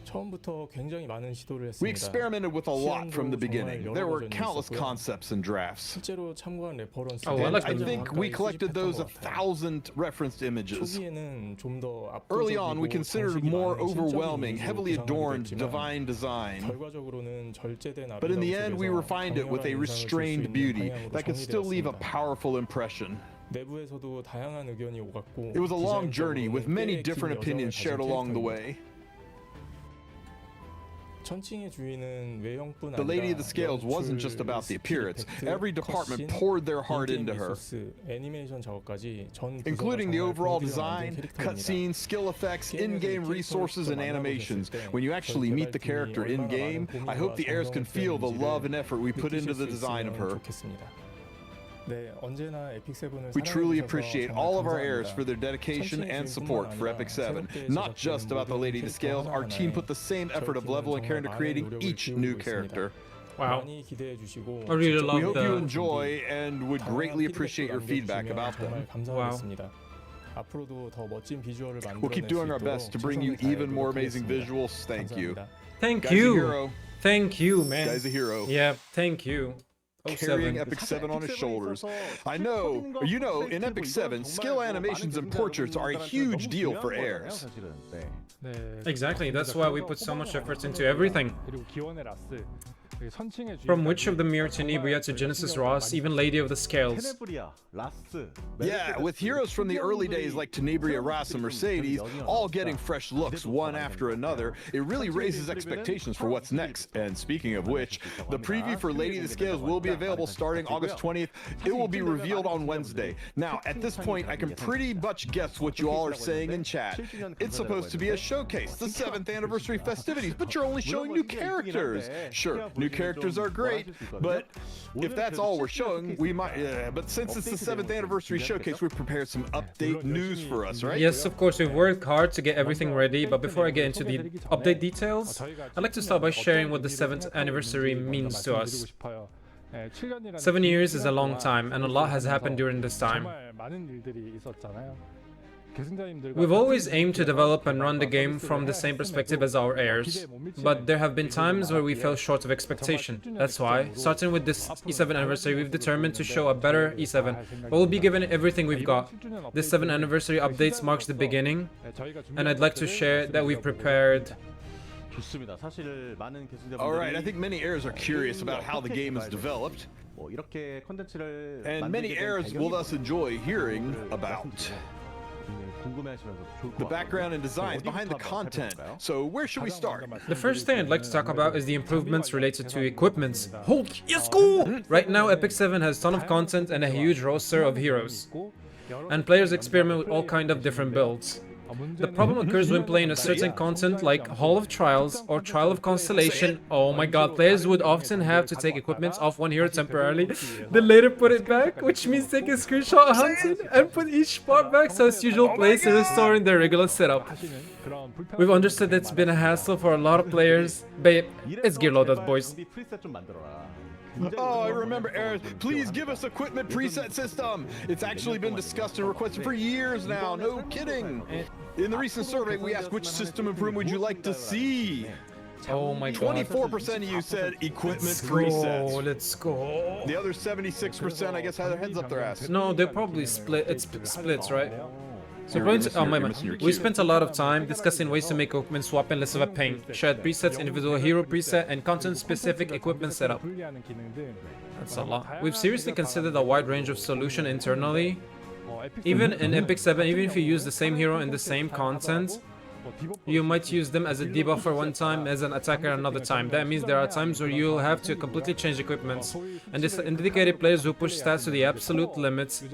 처음부터 굉장히 많은 시도를 했습니다. We experimented with a lot from the beginning. There were countless concepts and drafts. 실제로 참고한 레퍼런스. And I think we collected those 1,000 referenced images. 초기에는 좀 더 Early on, we considered more overwhelming, 이미지로 heavily 구상하게 adorned, 됐지만 divine design. 결과적으로는 절제된 But in the 아름다움 end, we 속에서 refined it with a 강렬한 인상을 줄수 restrained 있는 beauty 방향으로 that could still leave a 정리되었습니다. powerful impression. 내부에서도 다양한 의견이 오갔고 It was a long journey with many 디자인적으로는 different 꽤 opinions 애정을 shared 가진 along the 캐릭터입니다. way. 천칭의 주인은 외형뿐 The Lady 아니라 of the Scales wasn't just about the appearance. Every department poured their heart into her, 애니메이션 작업까지 전 including the overall design, cutscenes, skill effects, in-game resources, and animations. When you actually meet the character in-game, I hope the heirs can feel the love and effort we put into the design of her. We truly appreciate all of our heirs for their dedication and support for Epic 7. Not just about the Lady of the Scales, our team put the same effort of level and care into creating each new character. Wow. I really love We hope you the... enjoy and would greatly appreciate your feedback about them. Wow. We'll keep doing our best to bring you even more amazing visuals. Thank you. Thank Guy's a you. hero. Thank you, man. Guy's a hero. Yeah, thank you. Carrying 07. Epic 7 on his shoulders. I know, you know, in Epic 7, skill animations and portraits are a huge deal for heirs. Exactly, that's why we put so much effort into everything. From Witch of the Mirror to Nibria to Genesis Ross, even Lady of the Scales. Yeah, with heroes from the early days like Tenebria, Ras, and Mercedes, all getting fresh looks one after another, it really raises expectations for what's next. And speaking of which, the preview for Lady of the Scales will be available starting August 20th. It will be revealed on Wednesday. Now, at this point, I can pretty much guess what you all are saying in chat. It's supposed to be a showcase, the 7th anniversary festivities, but you're only showing new characters. Sure, new characters are great, but if that's all we're showing, we might. But since it's the 7th anniversary showcase, we've prepared some update news for us, right? Yes, of course, we've worked hard to get everything ready, but before I get into the update details, I'd like to start by sharing what the 7th anniversary means to us. 7 years is a long time, and a lot has happened during this time. We've always aimed to develop and run the game from the same perspective as our heirs, but there have been times where we fell short of expectation. That's why, starting with this E7 anniversary, we've determined to show a better E7, but we'll be given everything we've got. This 7th anniversary updates marks the beginning, and I'd like to share that we've prepared. Alright, I think many heirs are curious about how the game is developed, and many heirs will thus enjoy hearing about the background and designs behind the content. So where should we start? The first thing I'd like to talk about is the improvements related to equipments. Holy yes, go! Right now, Epic 7 has a ton of content and a huge roster of heroes, and players experiment with all kind of different builds. The problem occurs when playing a certain content like Hall of Trials or Trial of Constellation. Oh my god, players would often have to take equipment off one hero temporarily, then later put it back, which means take a screenshot hunted and put each part back so as usual plays to restoring their regular setup. We've understood it's been a hassle for a lot of players, but it's gear loaded, boys. Oh, I remember, heirs. Please give us equipment preset system. It's actually been discussed and requested for years now. No kidding. In the recent survey, we asked which system improvement would you like to see. Oh my god. 24% of you said equipment presets. Let's go. The other 76%, I guess, had their heads up their ass. No, they're probably split. It's splits, right? So we spent a lot of time discussing ways to make equipment swapping less of a pain. Shared presets, individual hero preset, and content-specific equipment setup. That's a lot. We've seriously considered a wide range of solution internally. Even in Epic 7, even if you use the same hero in the same content, you might use them as a debuffer one time, as an attacker another time. That means there are times where you'll have to completely change equipments. And this indicated players who push stats to the absolute limits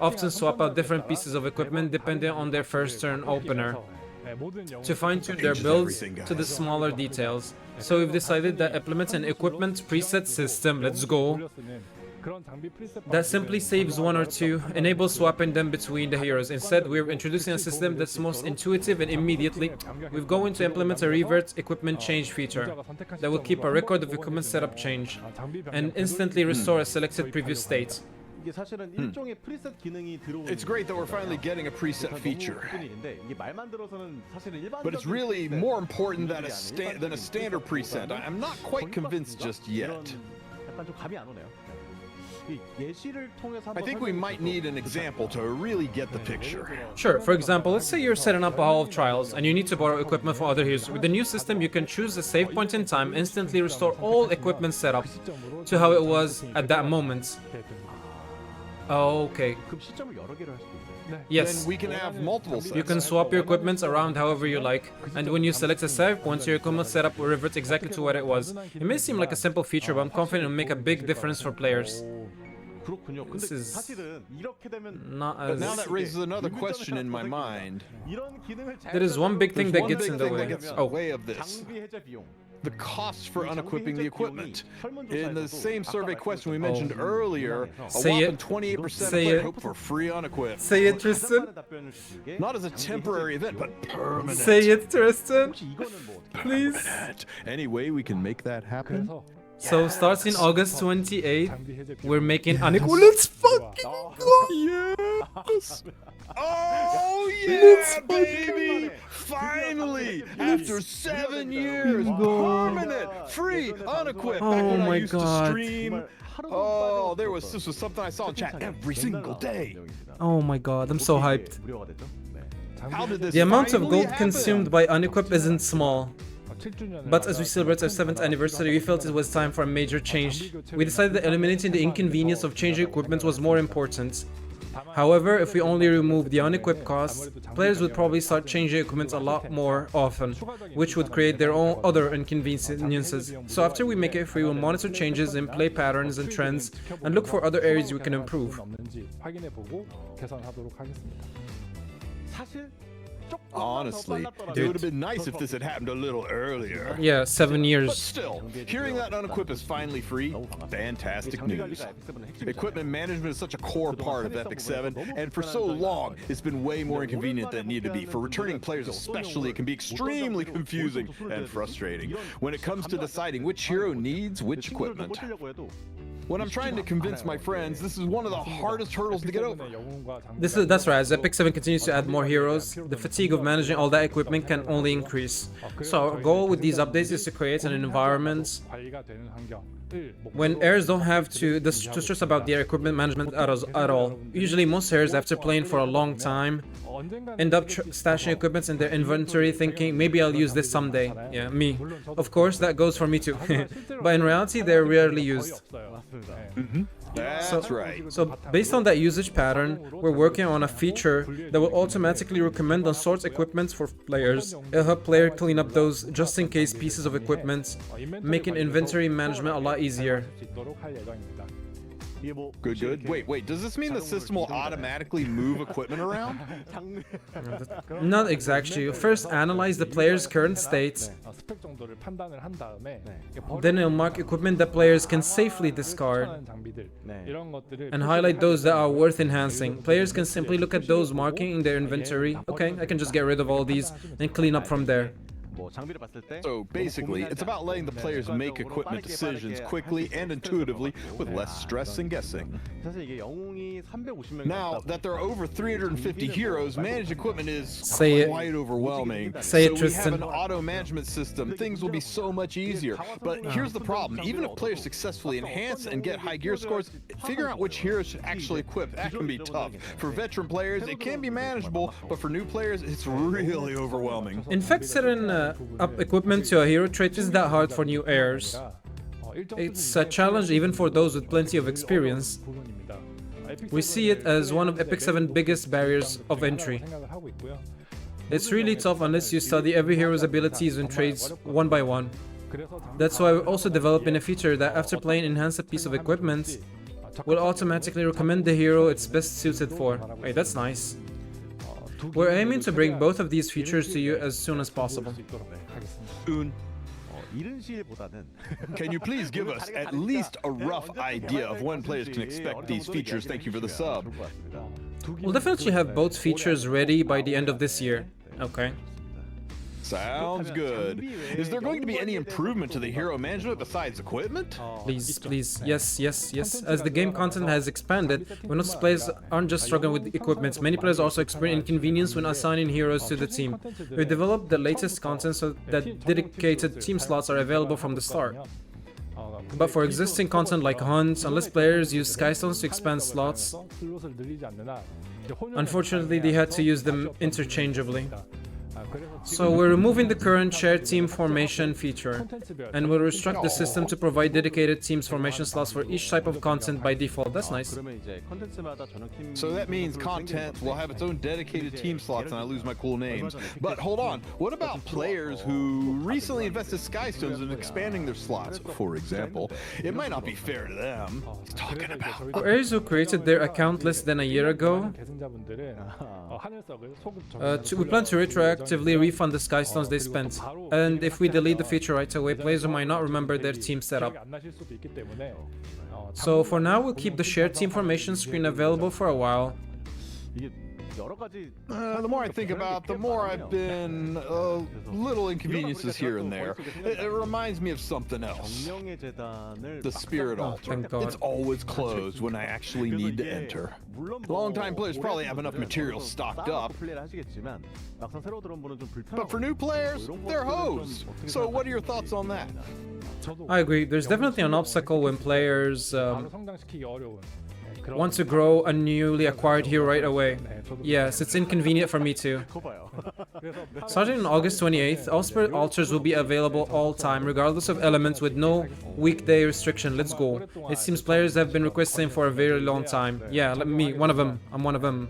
often swap out different pieces of equipment depending on their first turn opener to fine-tune their builds to the smaller details. So we've decided that implement an equipment preset system, let's go, that simply saves one or two, enables swapping them between the heroes. Instead, we're introducing a system that's most intuitive and immediately we're going to implement a revert equipment change feature that will keep a record of equipment setup change and instantly restore a selected previous state. 이게 사실은 일종의 프리셋 기능이 들어오는 It's great that we're finally getting a preset feature. 일인데 이게 말만 들어서는 사실은 일반적인 But it's really more important than a standard preset. I'm not quite convinced just yet. 약간 좀 감이 안 오네요. 이 예시를 통해서 I think we might need an example to really get the picture. Sure, for example, let's say you're setting up a hall of trials and you need to borrow equipment from other heroes. With the new system, you can choose a save point in time, instantly restore all equipment setup to how it was at that moment. Oh, okay. Yes. Then we can have multiple sets. You can swap your equipment around however you like, and when you select a save, once your equipment setup will revert exactly to what it was. It may seem like a simple feature, but I'm confident it will make a big difference for players. This is not as... But now that raises another question in my mind. There is one big thing that gets in the way. Of this. The costs for unequipping the equipment. In the same survey question we mentioned earlier, a whopping 28% of players hope for free unequip. Say it, Tristan. Not as a temporary event, but permanent. Say it, Tristan. Please. Permanent. Any way we can make that happen? So starting August 28th, we're making unequip. Let's fucking go! Yes! Oh yeah, baby! Finally, after 7 years, permanent, free, unequipped. Back when I used to stream. Oh, this was something I saw in chat every single day. Oh my god, I'm so hyped. How did this The amount of gold happen? consumed by unequip isn't small. But as we celebrate our 7th anniversary, we felt it was time for a major change. We decided that eliminating the inconvenience of changing equipment was more important. However, if we only remove the unequipped costs, players would probably start changing equipment a lot more often, which would create their own other inconveniences. So after we make it free, we'll monitor changes in play patterns and trends, and look for other areas we can improve. Honestly, it would have been nice if this had happened a little earlier. Yeah, 7 years. But still, hearing that unequip is finally free, fantastic news. Equipment management is such a core part of Epic 7, and for so long, it's been way more inconvenient than it needed to be. For returning players especially, it can be extremely confusing and frustrating when it comes to deciding which hero needs which equipment. When I'm trying to convince my friends, this is one of the hardest hurdles to get over. That's right, as Epic 7 continues to add more heroes, the fatigue of managing all that equipment can only increase. So our goal with these updates is to create an environment when heirs don't have to stress about their equipment management at all. Usually most heirs, after playing for a long time, end up stashing equipment in their inventory thinking, maybe I'll use this someday. Yeah, me. Of course, that goes for me too. But in reality, they're rarely used. That's right. So based on that usage pattern, we're working on a feature that will automatically recommend unsort equipment for players. It'll help player clean up those just-in-case pieces of equipment, making inventory management a lot easier. Good. Wait, does this mean the system will automatically move equipment around? Not exactly. First, analyze the player's current state. Then it'll mark equipment that players can safely discard and highlight those that are worth enhancing. Players can simply look at those marking in their inventory. Okay, I can just get rid of all these and clean up from there. So basically, it's about letting the players make equipment decisions quickly and intuitively with less stress and guessing. Now that there are over 350 heroes, managed equipment is quite overwhelming. Say it, so Tristan. we have an auto management system, things will be so much easier. But here's the problem, even if players successfully enhance and get high gear scores, figuring out which heroes should actually equip, that can be tough. For veteran players, it can be manageable, but for new players, it's really overwhelming. In fact, setting up equipment to a hero trait isn't that hard for new heirs. It's a challenge even for those with plenty of experience. We see it as one of Epic 7's biggest barriers of entry. It's really tough unless you study every hero's abilities and traits one by one. That's why we're also developing a feature that after playing enhance a piece of equipment, will automatically recommend the hero it's best suited for. Wait, that's nice. We're aiming to bring both of these features to you as soon as possible. Soon. Can you please give us at least a rough idea of when players can expect these features? Thank you for the sub. We'll definitely have both features ready by the end of this year. Okay. Sounds good. Is there going to be any improvement to the hero management besides equipment? Please, please, yes, yes, yes. As the game content has expanded, we notice players aren't just struggling with equipment. Many players also experience inconvenience when assigning heroes to the team. We developed the latest content so that dedicated team slots are available from the start. But for existing content like hunts, unless players use Skystones to expand slots, unfortunately they had to use them interchangeably. So we're removing the current shared team formation feature, and we'll restructure the system to provide dedicated teams formation slots for each type of content by default. That's nice. So that means content will have its own dedicated team slots and I lose my cool names. But hold on, what about players who recently invested Skystones in expanding their slots, for example? It might not be fair to them. Talking about Players who created their account less than a year ago, we plan to retroactively refund the Skystones they spent. And if we delete the feature right away, players who might not remember their team setup. So for now, we'll keep the shared team formation screen available for a while. The more I think about, the more I've been little inconveniences here and there. It reminds me of something else. The Spirit Altar. It's always closed when I actually need to enter. Long-time players probably have enough material stocked up. But for new players, they're hosed. So what are your thoughts on that? I agree. There's definitely an obstacle when players want to grow a newly acquired hero right away. Yes, it's inconvenient for me too. Starting on August 28th, all Spirit Altars will be available all time, regardless of elements, with no weekday restriction. Let's go. It seems players have been requesting for a very long time. Yeah, me, one of them. I'm one of them.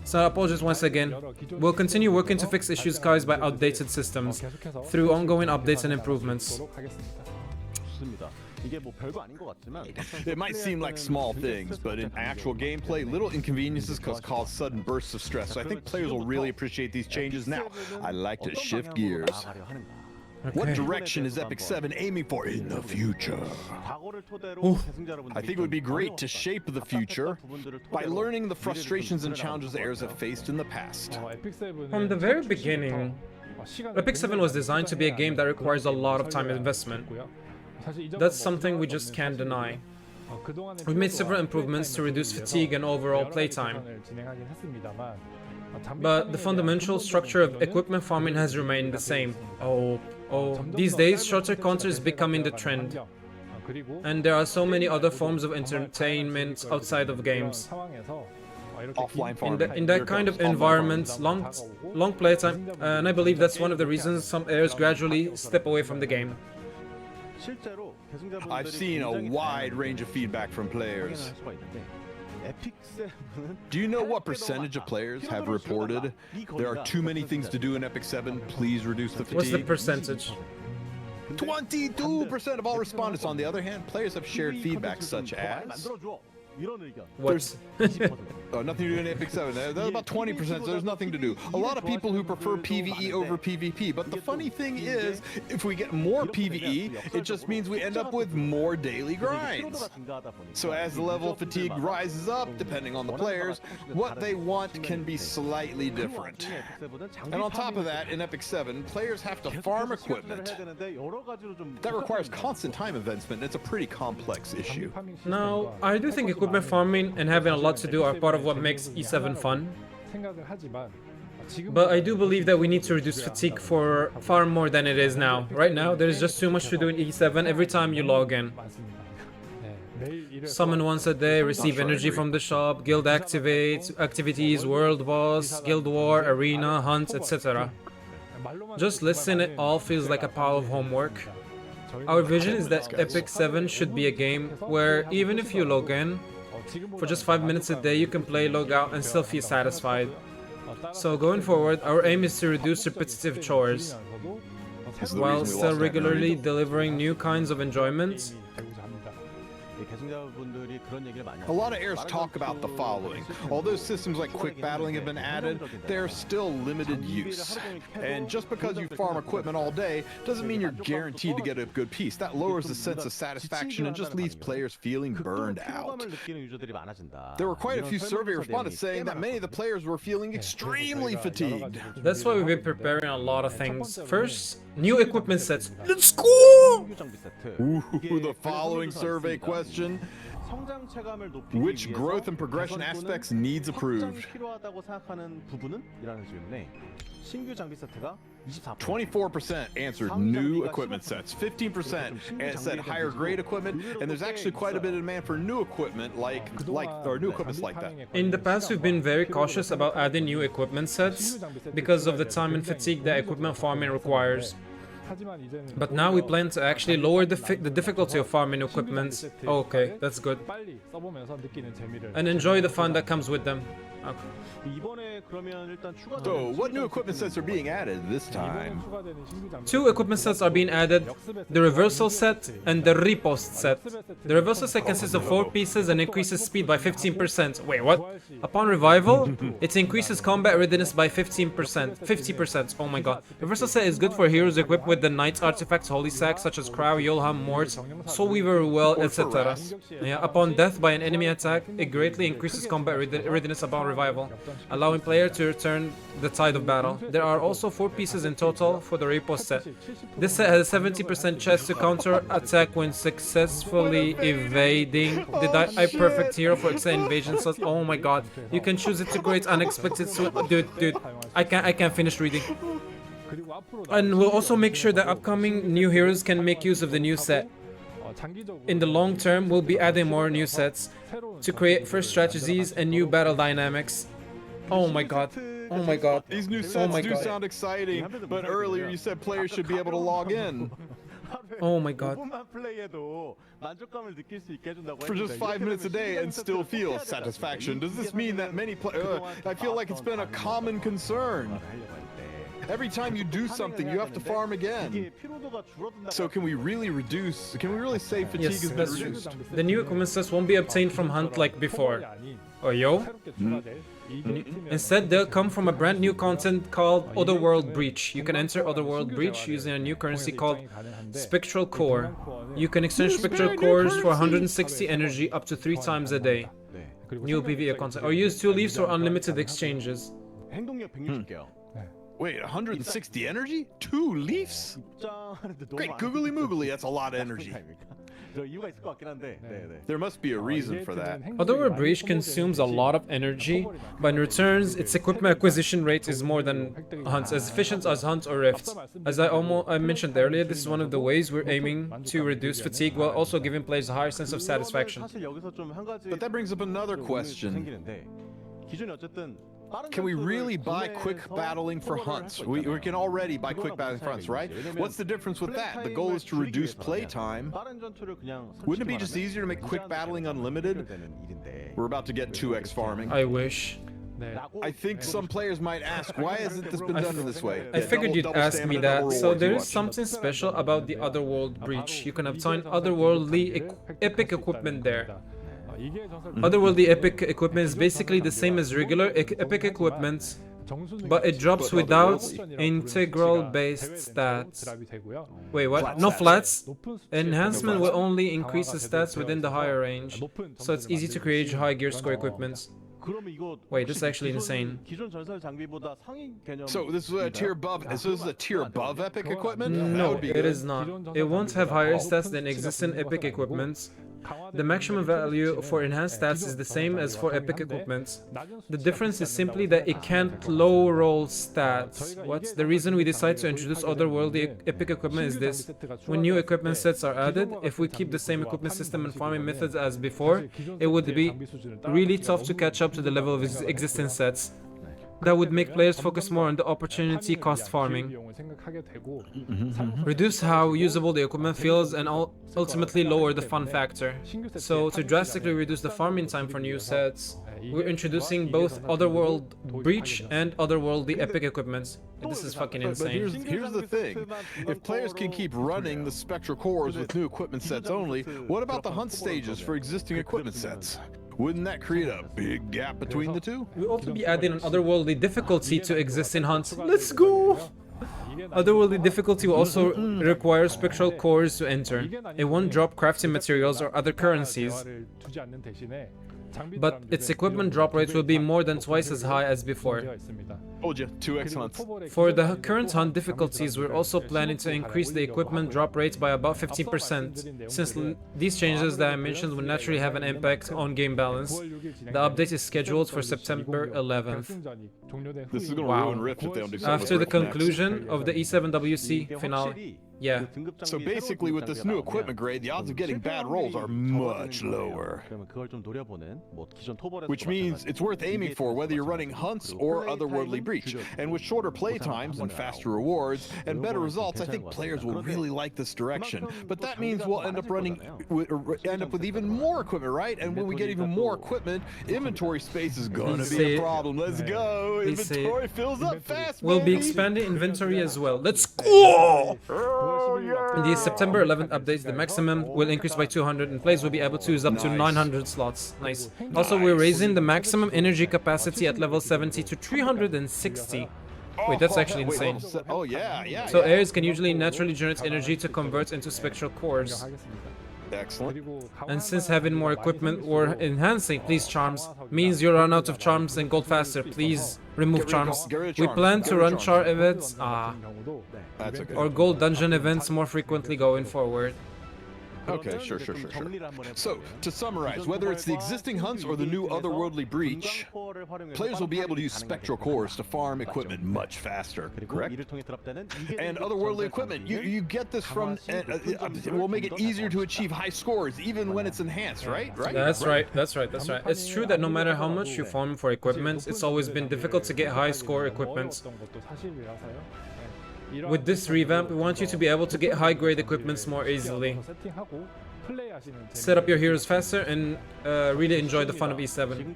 So I apologize once again. We'll continue working to fix issues caused by outdated systems through ongoing updates and improvements. It might seem like small things, but in actual gameplay, little inconveniences cause sudden bursts of stress. So I think players will really appreciate these changes. Now, I'd like to shift gears. Okay. What direction is Epic 7 aiming for in the future? I think it would be great to shape the future by learning the frustrations and challenges the heirs have faced in the past. From the very beginning, Epic 7 was designed to be a game that requires a lot of time and investment. That's something we just can't deny. We've made several improvements to reduce fatigue and overall playtime. But the fundamental structure of equipment farming has remained the same. These days, shorter content is becoming the trend. And there are so many other forms of entertainment outside of games. Offline farming. In that kind of environment, long playtime, and I believe that's one of the reasons some heirs gradually step away from the game. I've seen a wide range of feedback from players. Do you know what percentage of players have reported there are too many things to do in Epic 7? Please reduce the fatigue. What's the percentage? 22% of all respondents. On the other hand, players have shared feedback such as... What? Nothing to do in Epic 7. That's about 20%, so there's nothing to do. A lot of people who prefer PvE over PvP, but the funny thing is, if we get more PvE, it just means we end up with more daily grinds. So as the level of fatigue rises up, depending on the players, what they want can be slightly different. And on top of that, in Epic 7, players have to farm equipment. That requires constant time investment, and it's a pretty complex issue. Now, I do think equipment farming and having a lot to do are part of what makes E7 fun. But I do believe that we need to reduce fatigue for far more than it is now. Right now, there is just too much to do in E7 every time you log in. Summon once a day, receive energy from the shop, guild activities, world boss, guild war, arena, hunt, etc. Just listing it all feels like a pile of homework. Our vision is that Epic 7 should be a game where even if you log in, for just 5 minutes a day you can play, log out, and still feel satisfied. So going forward, our aim is to reduce repetitive chores, while still regularly delivering new kinds of enjoyment. A lot of heirs talk about the following. Although systems like quick battling have been added, they're still limited use. And just because you farm equipment all day doesn't mean you're guaranteed to get a good piece. That lowers the sense of satisfaction and just leaves players feeling burned out. There were quite a few survey respondents saying that many of the players were feeling extremely fatigued. That's why we've been preparing a lot of things. First, new equipment sets. Let's go! Ooh, the following survey question. Which growth and progression aspects needs improved? 24% answered new equipment sets, 15% said higher grade equipment, and there's actually quite a bit of demand for new equipment or new equipments like that. In the past, we've been very cautious about adding new equipment sets because of the time and fatigue that equipment farming requires. But now we plan to actually lower the difficulty of farming equipment. Oh, okay, that's good. And enjoy the fun that comes with them. Okay. So, what new equipment sets are being added this time? 2 equipment sets are being added, the reversal set and the riposte set. The reversal set consists of 4 pieces and increases speed by 15%. Wait, what? Upon revival, it increases combat readiness by 15%. 50%. Oh my god. Reversal set is good for heroes equipped with the Knight's artifacts, Holy Sack, such as Crow, Yulham, Mort, Soulweaver, Well, etc. Yeah, upon death by an enemy attack, it greatly increases combat readiness upon revival, allowing player to return the tide of battle. There are also 4 pieces in total for the riposte set. This set has a 70% chance to counter attack when successfully evading the perfect hero for extended invasion slots. Oh my god, you can choose it to create unexpected dude, I can't finish reading. And we'll also make sure that upcoming new heroes can make use of the new set. In the long term, we'll be adding more new sets to create fresh strategies and new battle dynamics. Oh my god. Oh my god. These new sets do sound exciting, but earlier you said players should be able to log in. Oh my god. For just 5 minutes a day and still feel satisfaction. Does this mean that many players... I feel like it's been a common concern. Every time you do something, you have to farm again. So can we really say fatigue has been reduced? The new equipment sets won't be obtained from Hunt like before. Oh, yo? Instead, they'll come from a brand new content called Otherworld Breach. You can enter Otherworld Breach using a new currency called Spectral Core. You can exchange Spectral Cores for 160 energy up to 3 times a day. New PvE content. Or use 2 leaves for unlimited exchanges. Wait, 160 energy? 2 leaves? Great googly moogly, that's a lot of energy. There must be a reason for that. Otherworld Breach consumes a lot of energy, but in returns, its equipment acquisition rate is more than Hunt's, as efficient as Hunt or Rift. As I mentioned earlier, this is one of the ways we're aiming to reduce fatigue while also giving players a higher sense of satisfaction. But that brings up another question. Can we really buy quick battling for hunts? We can already buy quick battling for hunts, right? What's the difference with that? The goal is to reduce playtime. Wouldn't it be just easier to make quick battling unlimited? We're about to get 2x farming. I wish. I think some players might ask, why hasn't this been done in this way? I figured you'd ask me that. So there is something special about the Otherworld Breach. You can obtain otherworldly epic equipment there. Otherworldly epic equipment is basically the same as regular epic equipment, but it drops without integral based stats. Wait, what? No flats? Enhancement will only increase the stats within the higher range, so it's easy to create high gear score equipment. Wait, this is actually insane. So this is a tier above. So this is a tier above epic equipment? No, it is not. It won't have higher stats than existing epic equipment. The maximum value for enhanced stats is the same as for epic equipment. The difference is simply that it can't low roll stats. What's the reason we decide to introduce otherworldly epic equipment is this. When new equipment sets are added, if we keep the same equipment system and farming methods as before, it would be really tough to catch up to the level of existing sets. that would make players focus more on the opportunity cost farming. Reduce how usable the equipment feels and ultimately lower the fun factor. So to drastically reduce the farming time for new sets, we're introducing both Otherworld Breach and Otherworldly Epic equipments. This is fucking insane. But here's the thing. If players can keep running the Spectral cores with new equipment sets only, what about the hunt stages for existing equipment sets? Wouldn't that create a big gap between the two? We'll also be adding an otherworldly difficulty to existing hunts. Let's go! Otherworldly difficulty will also require spectral cores to enter. It won't drop crafting materials or other currencies, but its equipment drop rates will be more than twice as high as before. Told you, 2x hunts. For the current hunt difficulties, we're also planning to increase the equipment drop rates by about 15%, since these changes that I mentioned will naturally have an impact on game balance. The update is scheduled for September 11th. This is gonna ruin Rift if they don't do something After with the Rift conclusion next. of the E7WC finale. Yeah. So basically with this new equipment grade, the odds of getting bad rolls are much lower. Which means it's worth aiming for whether you're running hunts or Otherworldly Breach. And with shorter play times and faster rewards and better results, I think players will really like this direction. But that means we'll end up with even more equipment, right? And when we get even more equipment, inventory space is gonna be a problem. Let's go! Inventory fills up fast, We'll be baby! expanding inventory as well. Let's go! In the September 11th updates, the maximum will increase by 200 and players will be able to use up to 900 slots. Nice. Also, we're raising the maximum energy capacity at level 70 to 360. Wait, that's actually insane. Oh yeah. So airs can usually naturally generate energy to convert into spectral cores. Excellent. And since having more equipment or enhancing please charms means you'll run out of charms and gold faster, please remove charms. We plan to run char events or gold dungeon events more frequently going forward. Okay, sure. So, to summarize, whether it's the existing hunts or the new Otherworldly Breach, players will be able to use spectral cores to farm equipment much faster, correct? And Otherworldly equipment, you get this from, it will make it easier to achieve high scores, even when it's enhanced, right? That's right. It's true that no matter how much you farm for equipment, it's always been difficult to get high score equipment. With this revamp, we want you to be able to get high-grade equipments more easily. Set up your heroes faster and really enjoy the fun of E7.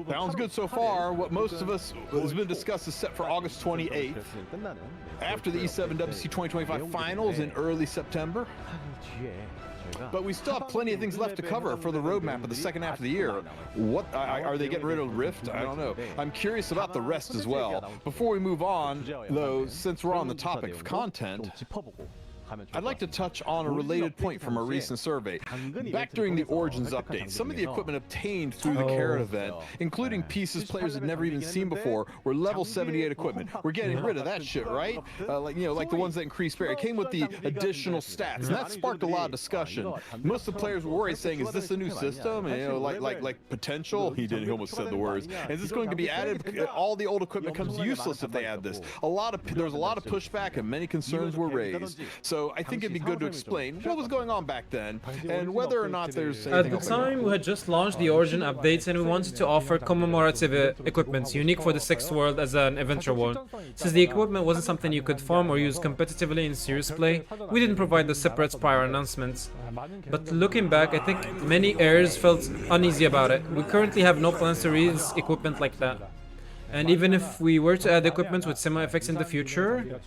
Sounds good so far. What most of us has been discussed is set for August 28th, after the E7 WC 2025 finals in early September. But we still have plenty of things left to cover for the roadmap of the second half of the year. What are they getting rid of Rift? I don't know. I'm curious about the rest as well. Before we move on, though, since we're on the topic of content, I'd like to touch on a related point from a recent survey. Back during the Origins update, some of the equipment obtained through the Carrot event, including pieces players had never even seen before, were level 78 equipment. We're getting rid of that shit, right? Like the ones that increase spare. It came with the additional stats, and that sparked a lot of discussion. Most of the players were worried, saying, "Is this a new system? And, like potential?" He almost said the words. Is this going to be added? All the old equipment becomes useless if they add this. There was a lot of pushback, and many concerns were raised. So I think it'd be good to explain what was going on back then and whether or not there's anything At the time, we had just launched the Origin updates and we wanted to offer commemorative equipment unique for the 6th world as an adventure world. Since the equipment wasn't something you could farm or use competitively in serious play, we didn't provide the separate prior announcements. But looking back, I think many heirs felt uneasy about it. We currently have no plans to release equipment like that. And even if we were to add equipment with similar effects in the future,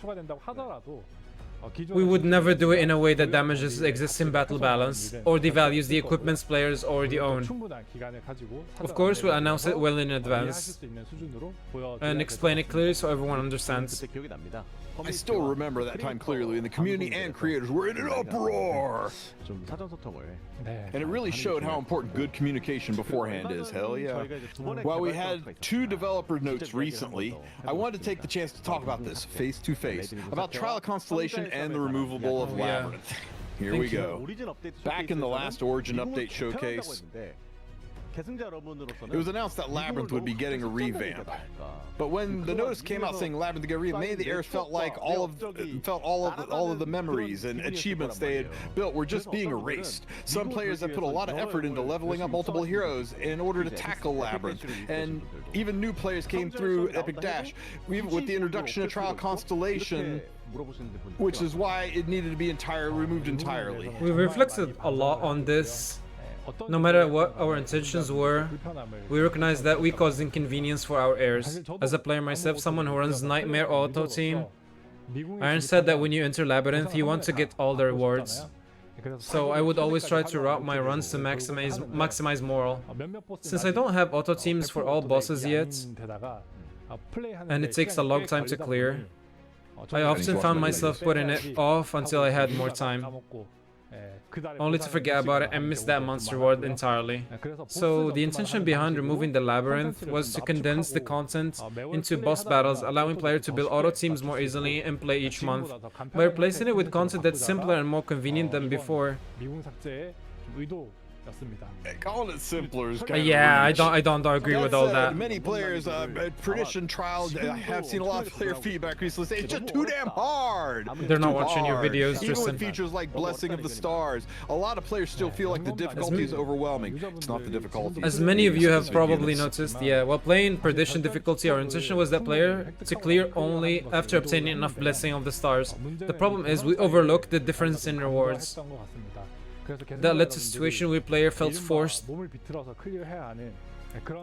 we would never do it in a way that damages existing battle balance or devalues the equipment's players already own. Of course, we'll announce it well in advance and explain it clearly so everyone understands. I still remember that time clearly, and the community and creators were in an uproar. And it really showed how important good communication beforehand is. Hell yeah. While we had 2 developer notes recently, I wanted to take the chance to talk about this face to face, about Trial of Constellation and the removable of Labyrinth. Here we go. Back in the last Origin update showcase, It was announced that Labyrinth would be getting a revamp, but when the notice came out saying Labyrinth would get a revamp, many of the heirs felt like all of the memories and achievements they had built were just being erased. Some players have put a lot of effort into leveling up multiple heroes in order to tackle Labyrinth, and even new players came through Epic Dash, with the introduction of Trial Constellation, which is why it needed to be removed entirely. We've reflected a lot on this. No matter what our intentions were, we recognize that we caused inconvenience for our heirs. As a player myself, someone who runs Nightmare Auto Team, Iron said that when you enter Labyrinth, you want to get all the rewards. So I would always try to route my runs to maximize moral. Since I don't have auto teams for all bosses yet, and it takes a long time to clear, I often found myself putting it off until I had more time, only to forget about it and miss that monster reward entirely. So the intention behind removing the Labyrinth was to condense the content into boss battles, allowing players to build auto teams more easily and play each month, by replacing it with content that's simpler and more convenient than before. Calling it simpler is yeah, I don't agree with all that. Many players at Perdition Trial have seen a lot of player feedback recently saying it's just too damn hard. They're not watching your videos, Even Tristan. with features like Blessing of the Stars, a lot of players still feel like the difficulty is overwhelming. It's not the difficulty. As many of you have probably noticed, yeah, while playing Perdition difficulty, our intention was that player to clear only after obtaining enough Blessing of the Stars. The problem is we overlooked the difference in rewards. That led to a situation where player felt forced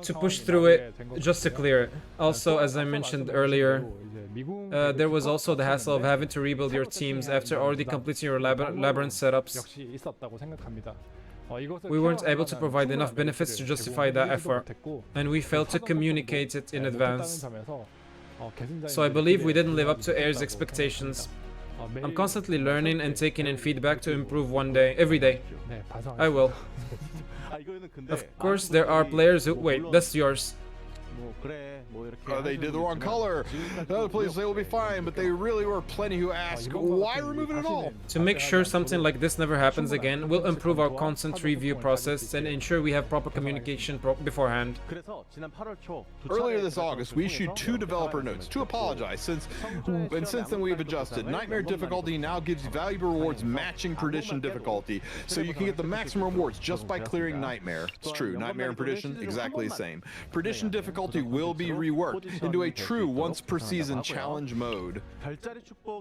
to push through it just to clear it. Also, as I mentioned earlier, there was also the hassle of having to rebuild your teams after already completing your labyrinth setups. We weren't able to provide enough benefits to justify that effort, and we failed to communicate it in advance. So I believe we didn't live up to heirs' expectations. I'm constantly learning and taking in feedback to improve every day. I will. Of course, there are players who... Wait, that's yours. They did the wrong color. The other players say will be fine, but they really were plenty who ask, why remove it at all? To make sure something like this never happens again, we'll improve our content review process and ensure we have proper communication beforehand. Earlier this August, we issued 2 developer notes to apologize, since then we've adjusted. Nightmare difficulty now gives you valuable rewards matching Perdition difficulty, so you can get the maximum rewards just by clearing Nightmare. It's true, Nightmare and Perdition, exactly the same. Perdition difficulty will be reworked into a true once-per-season challenge mode.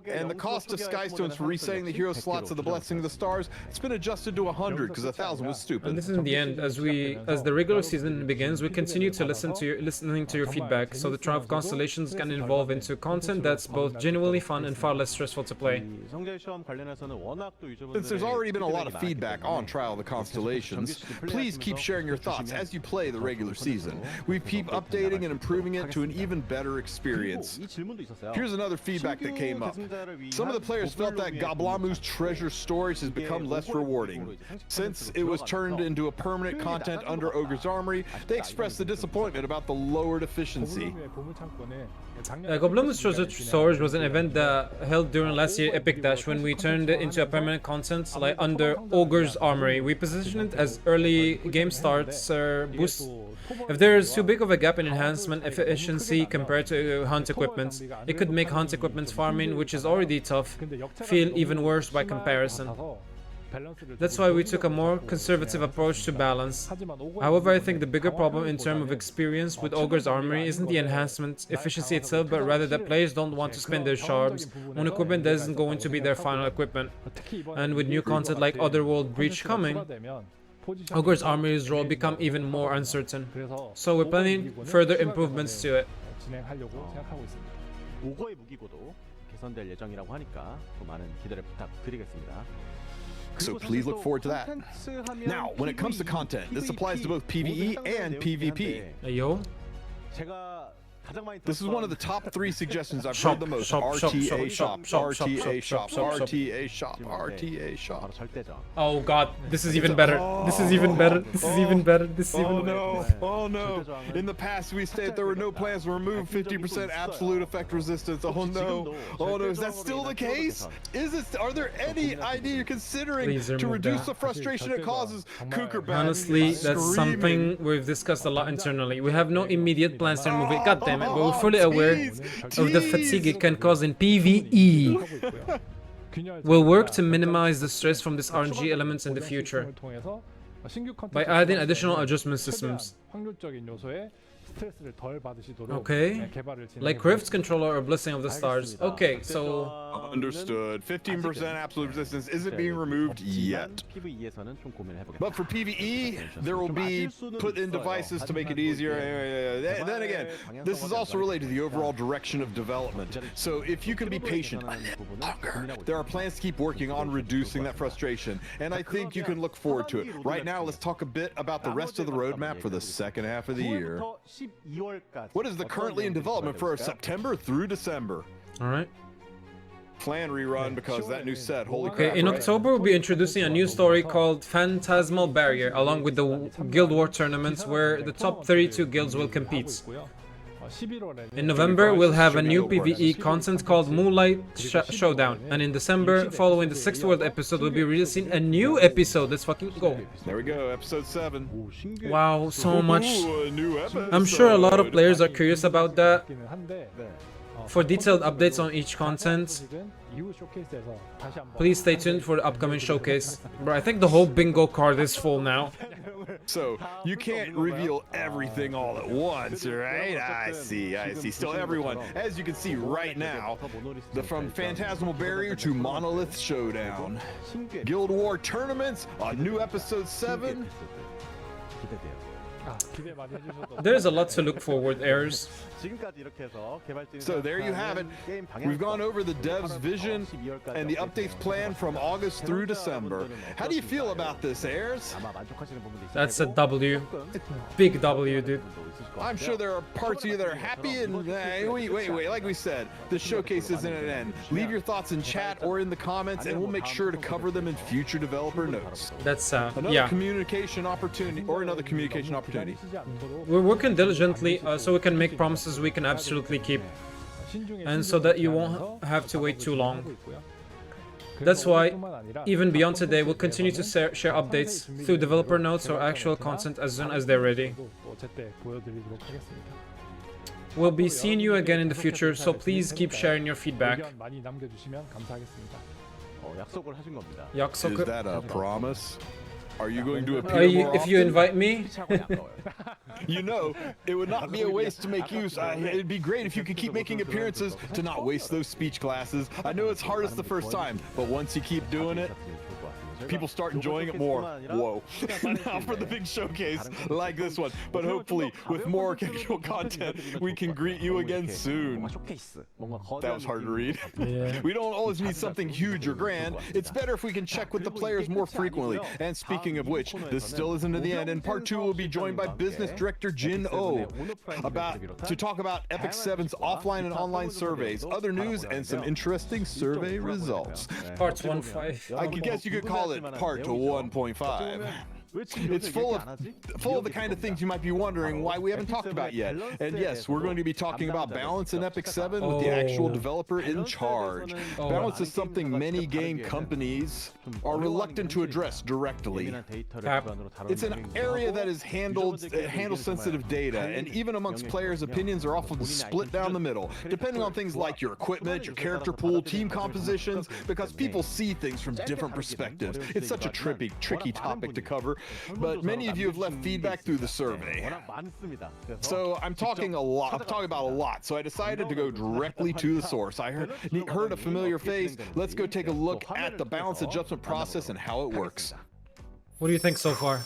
And the cost of Skystones for resetting the hero slots of the Blessing of the Stars, it's been adjusted to 100 because 1,000 was stupid. And this is in the end. As the regular season begins, we continue to listening to your feedback, so the Trial of Constellations can evolve into content that's both genuinely fun and far less stressful to play. Since there's already been a lot of feedback on Trial of the Constellations, please keep sharing your thoughts as you play the regular season. We keep updating and improving it to an even better experience. Here's another feedback that came up. Some of the players felt that Goblamu's treasure storage has become less rewarding. Since it was turned into a permanent content under Ogre's Armory, they expressed the disappointment about the lowered efficiency. Goblamu's treasure storage was an event that held during last year Epic Dash when we turned it into a permanent content like under Ogre's Armory. We positioned it as early game starts boost. If there is too big of a gap in enhancement efficiency compared to hunt equipment, it could make hunt equipment farming, which is already tough, feel even worse by comparison. That's why we took a more conservative approach to balance. However, I think the bigger problem in terms of experience with Ogre's Armory isn't the enhancement efficiency itself, but rather that players don't want to spend their shards on equipment that isn't going to be their final equipment. And with new content like Otherworld Breach coming, Ogre's Armory's role become even more uncertain. So we're planning further improvements to it. So please look forward to that. Now, when it comes to content, this applies to both PvE and PvP. Yo. This is one of the top 3 suggestions I've heard the most. RTA shop, RTA shop, RTA shop, RTA shop. Oh god, this is even better. This is even better. This is even better. This is even better. Oh no! In the past, we stated there were no plans to remove 50% absolute effect resistance. Oh no! Oh no! Is that still the case? Is it? Are there any idea you're considering to reduce the frustration it causes? Honestly, that's something we've discussed a lot internally. We have no immediate plans to remove it. God damn it! But we're fully aware of the fatigue it can cause in PvE. We'll work to minimize the stress from these RNG elements in the future by adding additional adjustment systems. Okay, like Rift's controller or Blessing of the Stars. Okay, so understood. 15% absolute resistance isn't being removed yet. But for PvE, there will be put in devices to make it easier. Then again, this is also related to the overall direction of development. So if you can be patient a little longer, there are plans to keep working on reducing that frustration, and I think you can look forward to it. Right now, let's talk a bit about the rest of the roadmap for the second half of the year. What is the currently in development for September through December? All right. Plan rerun because that new set. Holy crap! Okay, in October we'll be introducing a new story called Phantasmal Barrier, along with the Guild War tournaments where the top 32 guilds will compete. In November, we'll have a new PvE content called Moonlight Showdown, and in December, following the 6th World episode, we'll be releasing a new episode. Let's fucking go. There we go, episode 7. Wow, so much. A new episode. I'm sure a lot of players are curious about that. For detailed updates on each content, please stay tuned for the upcoming showcase. Bro, I think the whole bingo card is full now. So, you can't reveal everything all at once, right? I see. Still, everyone, as you can see right now, from Phantasmal Barrier to Monolith Showdown, Guild War tournaments on new episode 7. There's a lot to look forward, heirs. So there you have it. We've gone over the dev's vision and the updates planned from August through December. How do you feel about this, heirs? That's a W. Big W, dude. I'm sure there are parts of you that are happy and wait, like we said, this showcase isn't an end. Leave your thoughts in chat or in the comments and we'll make sure to cover them in future developer notes. That's another communication opportunity. We're working diligently so we can make promises we can absolutely keep, and so that you won't have to wait too long. That's why, even beyond today, we'll continue to share updates through developer notes or actual content as soon as they're ready. We'll be seeing you again in the future, so please keep sharing your feedback. Is that a promise? Are you going to appear more if you invite me? You know, it would not be a waste to make use. It'd be great if you could keep making appearances to not waste those speech classes. I know it's hardest the first time, but once you keep doing it, people start enjoying it more. Whoa. Now for the big showcase like this one. But hopefully, with more casual content, we can greet you again soon. That was hard to read. Yeah. We don't always need something huge or grand. It's better if we can check with the players more frequently. And speaking of which, this still isn't to the end. In part 2, we'll be joined by business director Jin Oh to talk about Epic 7's offline and online surveys, other news, and some interesting survey results. Parts 1.5. I guess you could call it part 1.5. It's full of the kind of things you might be wondering why we haven't talked about yet. And yes, we're going to be talking about balance in Epic 7 with the actual developer in charge. Balance is something many game companies are reluctant to address directly. It's an area that is handles sensitive data, and even amongst players, opinions are often split down the middle, depending on things like your equipment, your character pool, team compositions, because people see things from different perspectives. It's such a tricky topic to cover. But many of you have left feedback through the survey. So I'm talking about a lot. So I decided to go directly to the source. I heard a familiar face. Let's go take a look at the balance adjustment process and how it works. What do you think so far?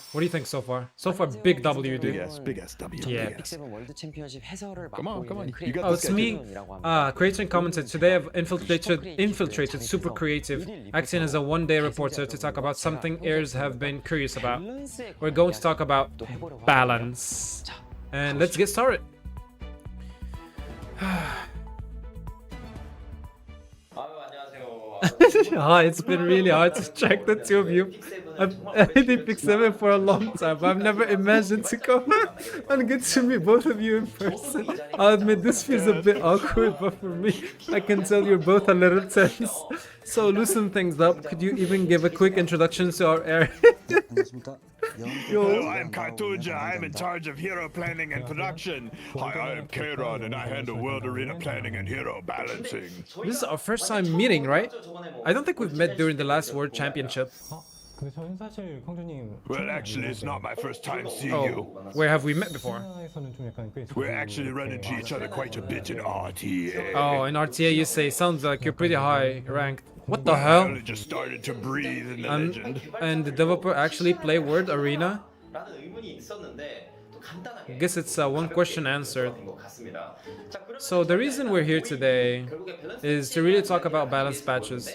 So far, big W, dude. Big S W. Yeah. Come on. You got it's me. Creator commented, today I've infiltrated Super Creative, acting as a one-day reporter to talk about something heirs have been curious about. We're going to talk about balance. And let's get started. Hi, it's been really hard to track the two of you. I've been Epic 7 for a long time, but I've never imagined to come and get to meet both of you in person. I'll admit this feels a bit awkward, but for me, I can tell you're both a little tense. So loosen things up. Could you even give a quick introduction to our area? Hello, I'm Kartuja. I'm in charge of hero planning and production. Hi, I am Kairon, and I handle world arena planning and hero balancing. This is our first time meeting, right? I don't think we've met during the last World Championship. Well, actually, it's not my first time seeing you. Where have we met before? We're actually running into each other quite a bit in RTA. Oh, in RTA you say. Sounds like you're pretty high ranked. What the hell? I just started to breathe in the legend. And the developer actually play World Arena? I guess it's one question answered. So the reason we're here today is to really talk about balance patches.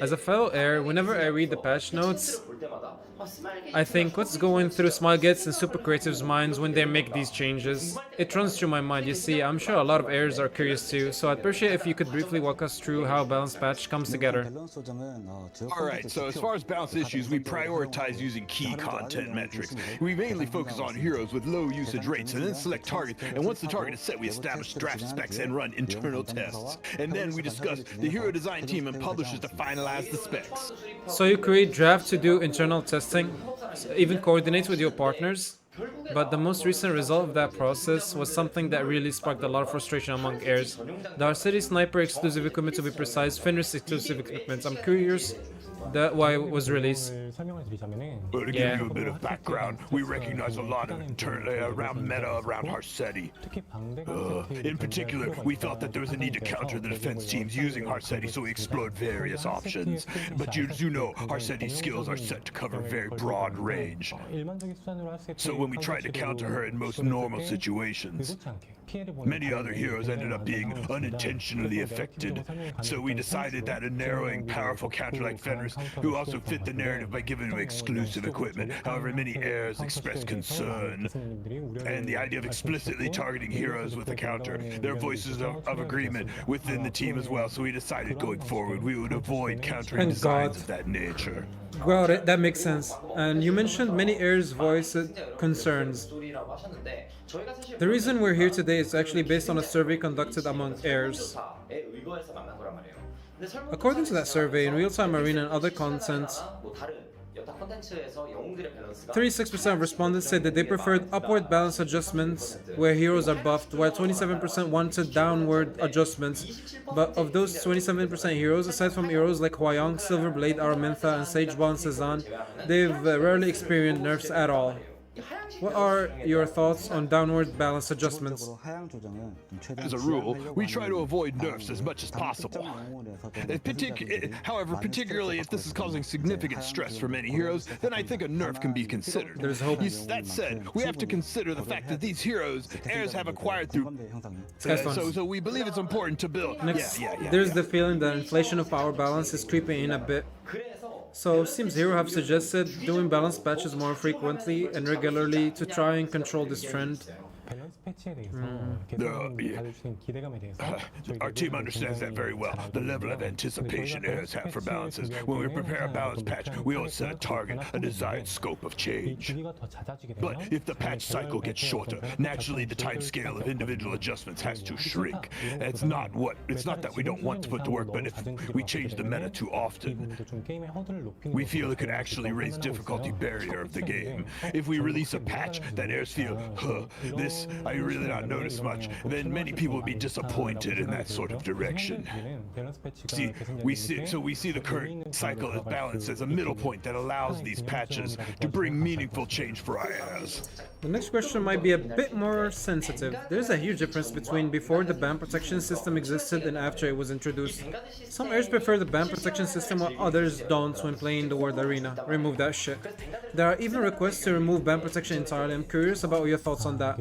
As a fellow heir, whenever I read the patch notes, I think what's going through Smilegets and Super Creative's minds when they make these changes. It runs through my mind, you see. I'm sure a lot of heirs are curious too, so I'd appreciate if you could briefly walk us through how Balance Patch comes together. Alright, so as far as balance issues, we prioritize using key content metrics. We mainly focus on heroes with low usage rates and then select targets, and once the target is set, we establish draft specs and run internal tests. And then we discuss the hero design team and publishers to finalize the specs. So you create draft to do internal testing, even coordinate with your partners? But the most recent result of that process was something that really sparked a lot of frustration among heirs. The Arceti Sniper exclusive equipment, to be precise, Fenris exclusive equipment. I'm curious why it was released. Well, to give you a bit of background, we recognize a lot of around meta around Arceti. In particular, we felt that there was a need to counter the defense teams using Arceti, so we explored various options. But as you know, Arceti's skills are set to cover a very broad range. So when we tried to counter her in most normal situations, many other heroes ended up being unintentionally affected. So we decided that a narrowing, powerful counter like Fenris, who also fit the narrative by giving him exclusive equipment. However, many heirs expressed concern, and the idea of explicitly targeting heroes with a counter, their voices of agreement within the team as well. So we decided going forward we would avoid countering designs of that nature. Got it, that makes sense. And you mentioned many heirs voiced concerns. The reason we're here today is actually based on a survey conducted among heirs. According to that survey, in real-time arena and other content, 36% of respondents said that they preferred upward balance adjustments where heroes are buffed, while 27% wanted downward adjustments. But of those 27% heroes, aside from heroes like Hwayong, Silverblade, Araminta, and Sageball and Cezanne, they've rarely experienced nerfs at all. What are your thoughts on downward balance adjustments? As a rule, we try to avoid nerfs as much as possible. However, particularly if this is causing significant stress for many heroes, then I think a nerf can be considered. There's hope. That said, we have to consider the fact that these heroes, heirs have acquired through... So we believe it's important to build... Next, there's the feeling that inflation of power balance is creeping in a bit. So, seems Hero have suggested doing balance patches more frequently and regularly to try and control this trend. Our team understands that very well. The level of anticipation heirs have for balances. When we prepare a balance patch, we always set a target, a desired scope of change. But if the patch cycle gets shorter, naturally the time scale of individual adjustments has to shrink. It's not that we don't want to put to work, but if we change the meta too often, we feel it could actually raise difficulty barrier of the game. If we release a patch that heirs feel, this I really not notice much, then many people will be disappointed in that sort of direction. We see the current cycle of balance as a middle point that allows these patches to bring meaningful change for our heirs. The next question might be a bit more sensitive. There's a huge difference between before the ban protection system existed and after it was introduced. Some heirs prefer the ban protection system while others don't when playing the World Arena. Remove that shit. There are even requests to remove ban protection entirely. I'm curious about your thoughts on that.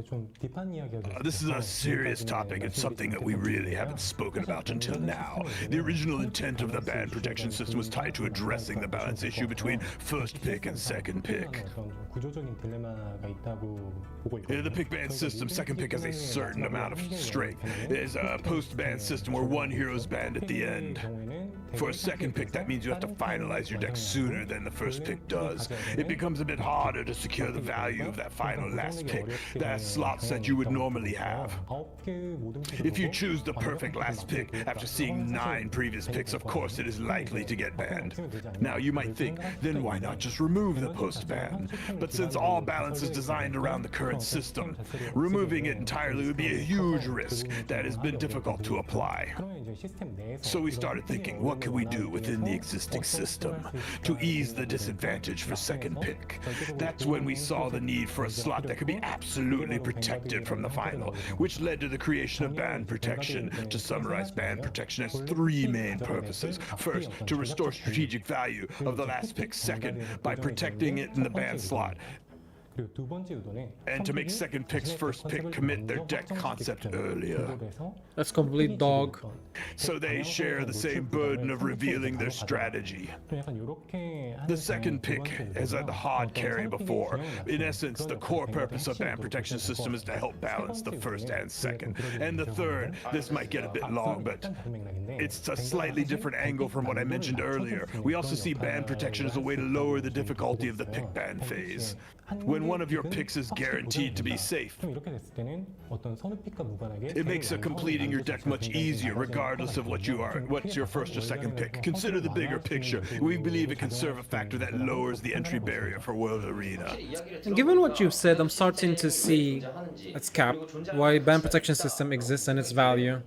This is a serious topic. It's something that we really haven't spoken about until now. The original intent of the band protection system was tied to addressing the balance issue between first pick and second pick. In the pick ban system, second pick has a certain amount of strength. There's a post-ban system where one hero is banned at the end. For a second pick, that means you have to finalize your deck sooner than the first pick does. It becomes a bit harder to secure the value of that final last pick, that slots that you would normally have. If you choose the perfect last pick after seeing 9 previous picks, of course it is likely to get banned. Now you might think, then why not just remove the post-ban? But since all balance is designed around the current system, removing it entirely would be a huge risk that has been difficult to apply. So we started thinking, what can we do within the existing system to ease the disadvantage for second pick? That's when we saw the need for a slot that could be absolutely protected from the final, which led to the creation of band protection. To summarize, band protection has 3 main purposes. First, to restore strategic value of the last pick. Second, by protecting it in the ban slot. And to make second pick's first pick commit their deck concept earlier. That's complete dog. So they share the same burden of revealing their strategy. The second pick has had the hard carry before. In essence, the core purpose of band protection system is to help balance the first and second. And the third, this might get a bit long, but it's a slightly different angle from what I mentioned earlier. We also see band protection as a way to lower the difficulty of the pick ban phase. When one of your picks is guaranteed to be safe, it makes completing your deck much easier regardless of what's your first or second pick. Consider the bigger picture. We believe it can serve a factor that lowers the entry barrier for World Arena. Given what you've said, I'm starting to see, that's cap, why band protection system exists and its value.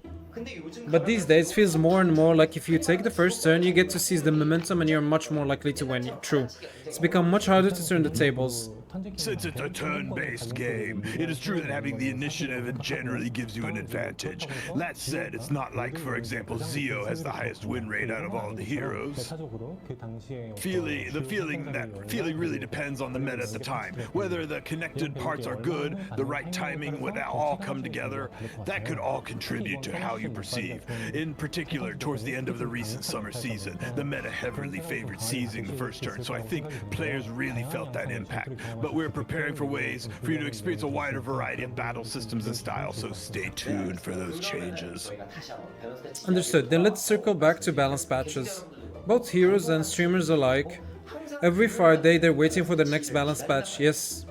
But these days it feels more and more like if you take the first turn, you get to seize the momentum and you're much more likely to win. True. It's become much harder to turn the tables. Since it's a turn-based game, it is true that having the initiative generally gives you an advantage. That said, it's not like, for example, Zio has the highest win rate out of all the heroes. Feeling really depends on the meta at the time. Whether the connected parts are good, the right timing would all come together, that could all contribute to how you perceive. In particular, towards the end of the recent summer season, the meta heavily favored seizing the first turn, so I think players really felt that impact. But we're preparing for ways for you to experience a wider variety of battle systems and styles, so stay tuned for those changes. Understood. Then let's circle back to balance patches. Both heroes and streamers alike, every Friday they're waiting for the next balance patch, yes.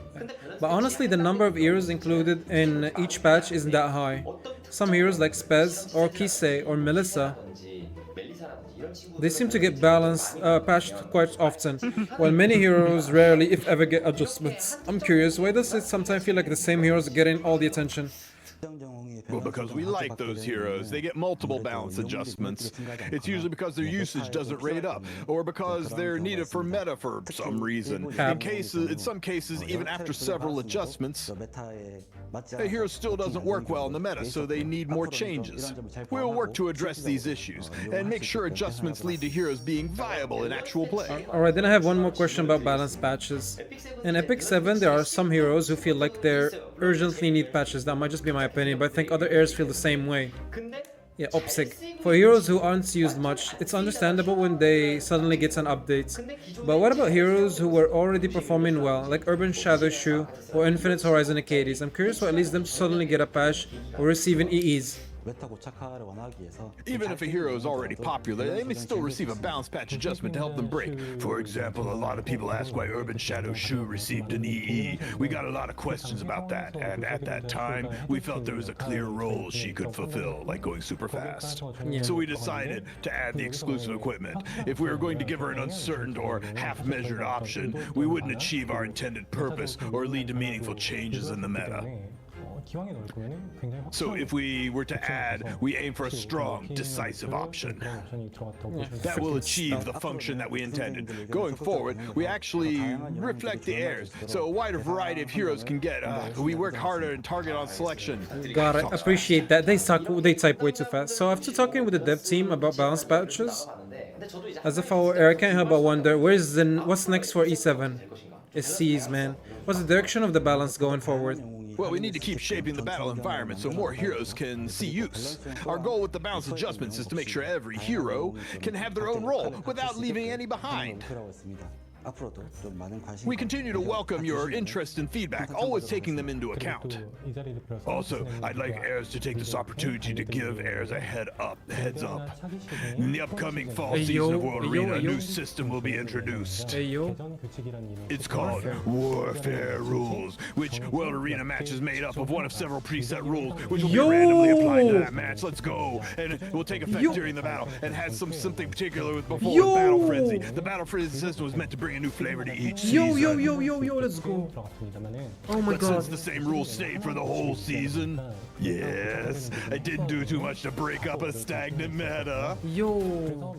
But honestly, the number of heroes included in each patch isn't that high. Some heroes like Spez or Kisei or Melissa, they seem to get patched quite often, while many heroes rarely, if ever, get adjustments. I'm curious, why does it sometimes feel like the same heroes are getting all the attention? Well, because we like those heroes. They get multiple balance adjustments. It's usually because their usage doesn't rate up, or because they're needed for meta for some reason. In some cases, even after several adjustments, a hero still doesn't work well in the meta, so they need more changes. We'll work to address these issues, and make sure adjustments lead to heroes being viable in actual play. Alright, then I have one more question about balance patches. In Epic 7, there are some heroes who feel like they urgently need patches. That might just be my opinion, but I think other heirs feel the same way. Yeah, Opsig. For heroes who aren't used much, it's understandable when they suddenly get an update. But what about heroes who were already performing well, like Urban Shadow Shu or Infinite Horizon Acades? I'm curious what leads them to suddenly get a patch or receive an EEs. Even if a hero is already popular, they may still receive a balance patch adjustment to help them break. For example, a lot of people ask why Urban Shadow Shu received an EE. We got a lot of questions about that, and at that time, we felt there was a clear role she could fulfill, like going super fast. So we decided to add the exclusive equipment. If we were going to give her an uncertain or half-measured option, we wouldn't achieve our intended purpose or lead to meaningful changes in the meta. So if we were to add, we aim for a strong, decisive option. That will achieve the function that we intended. Going forward, we actually reflect the heirs, so a wider variety of heroes can get. We work harder and target on selection. Got it. Appreciate that. They type way too fast. So after talking with the dev team about balance patches, as a follower, I can't help but wonder, what's next for E7? is seized, man. What's the direction of the balance going forward? Well, we need to keep shaping the battle environment so more heroes can see use. Our goal with the balance adjustments is to make sure every hero can have their own role without leaving any behind. We continue to welcome your interest and feedback, always taking them into account. Also, I'd like heirs to take this opportunity to give heirs a heads up. In the upcoming fall season of World Arena, a new system will be introduced. It's called Warfare Rules, which World Arena match is made up of one of several preset rules, which will be randomly applied to that match. Let's go, and it will take effect during the battle, and has something particular with before with Battle Frenzy. The Battle Frenzy system was meant to bring a new flavor to each season. Yo, let's go. Oh my but god. since the same rules stayed for the whole season, yes, I didn't do too much to break up a stagnant meta. Yo,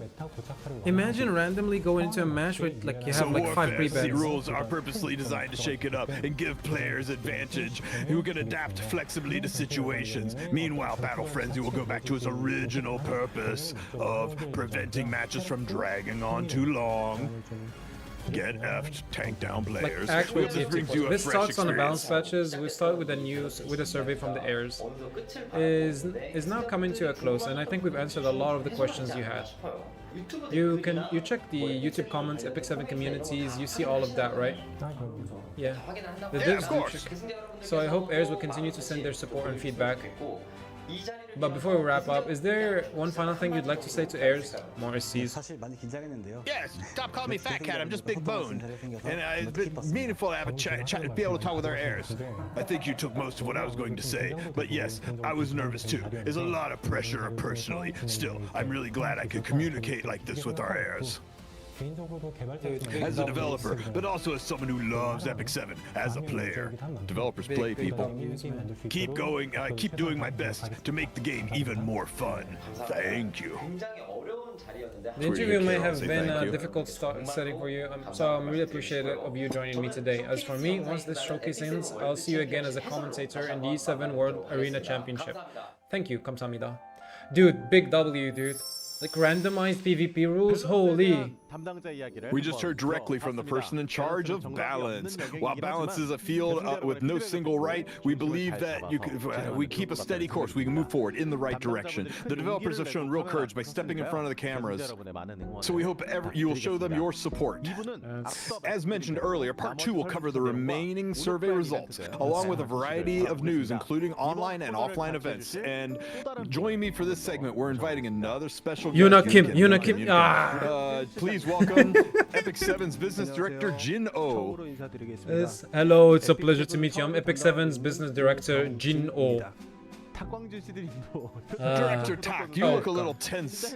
imagine randomly going into a match with like you have like 5 pre-bets. Rules are purposely designed to shake it up and give players advantage who can adapt flexibly to situations. Meanwhile, Battle Frenzy will go back to its original purpose of preventing matches from dragging on too long. Get effed, tank down players. Like actual this talks on the balance patches. We start with a survey from the heirs. Is now coming to a close, and I think we've answered a lot of the questions you had. You check the YouTube comments, Epic 7 communities. You see all of that, right? Yeah. The divs do check. So I hope heirs will continue to send their support and feedback. But before we wrap up, is there one final thing you'd like to say to heirs? More SCs. Yes, stop calling me fat cat, I'm just big boned. And it's been meaningful to have a chat, to be able to talk with our heirs. I think you took most of what I was going to say, but yes, I was nervous too. There's a lot of pressure personally. Still, I'm really glad I could communicate like this with our heirs. As a developer, but also as someone who loves Epic 7 as a player. Developers play, people. Keep going, keep doing my best to make the game even more fun. Thank you. The interview may have been a difficult setting for you, so I'm really appreciative of you joining me today. As for me, once this showcase ends, I'll see you again as a commentator in the E7 World Arena Championship. Thank you, 감사합니다. Dude, big W, dude. Like randomized PvP rules? Holy. We just heard directly from the person in charge of balance. While balance is a field with no single right, we believe that we keep a steady course. We can move forward in the right direction. The developers have shown real courage by stepping in front of the cameras. So we hope you will show them your support. As mentioned earlier, part 2 will cover the remaining survey results, along with a variety of news, including online and offline events. And join me for this segment. We're inviting another special guest. Yuna Kim. Please welcome Epic 7's business director, Jin Oh. Hello, it's a pleasure to meet you. I'm Epic 7's business director, Jin Oh. Director Tak, you look a little tense.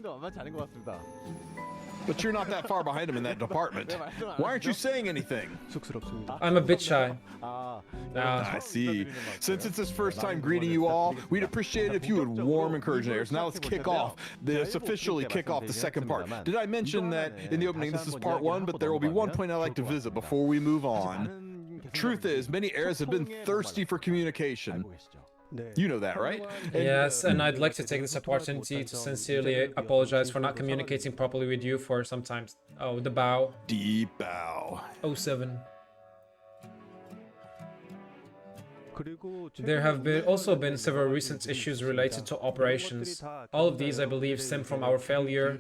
But you're not that far behind him in that department. Why aren't you saying anything? I'm a bit shy. I see. Since it's his first time greeting you all, we'd appreciate it if you would warm encourageors. Now let's officially kick off the second part. Did I mention that in the opening this is part 1, but there will be one point I'd like to visit before we move on. Truth is, many heirs have been thirsty for communication. You know that, right? Yes, and I'd like to take this opportunity to sincerely apologize for not communicating properly with you for some time. Oh, the bow. Deep bow. 07. There have also been several recent issues related to operations. All of these, I believe, stem from our failure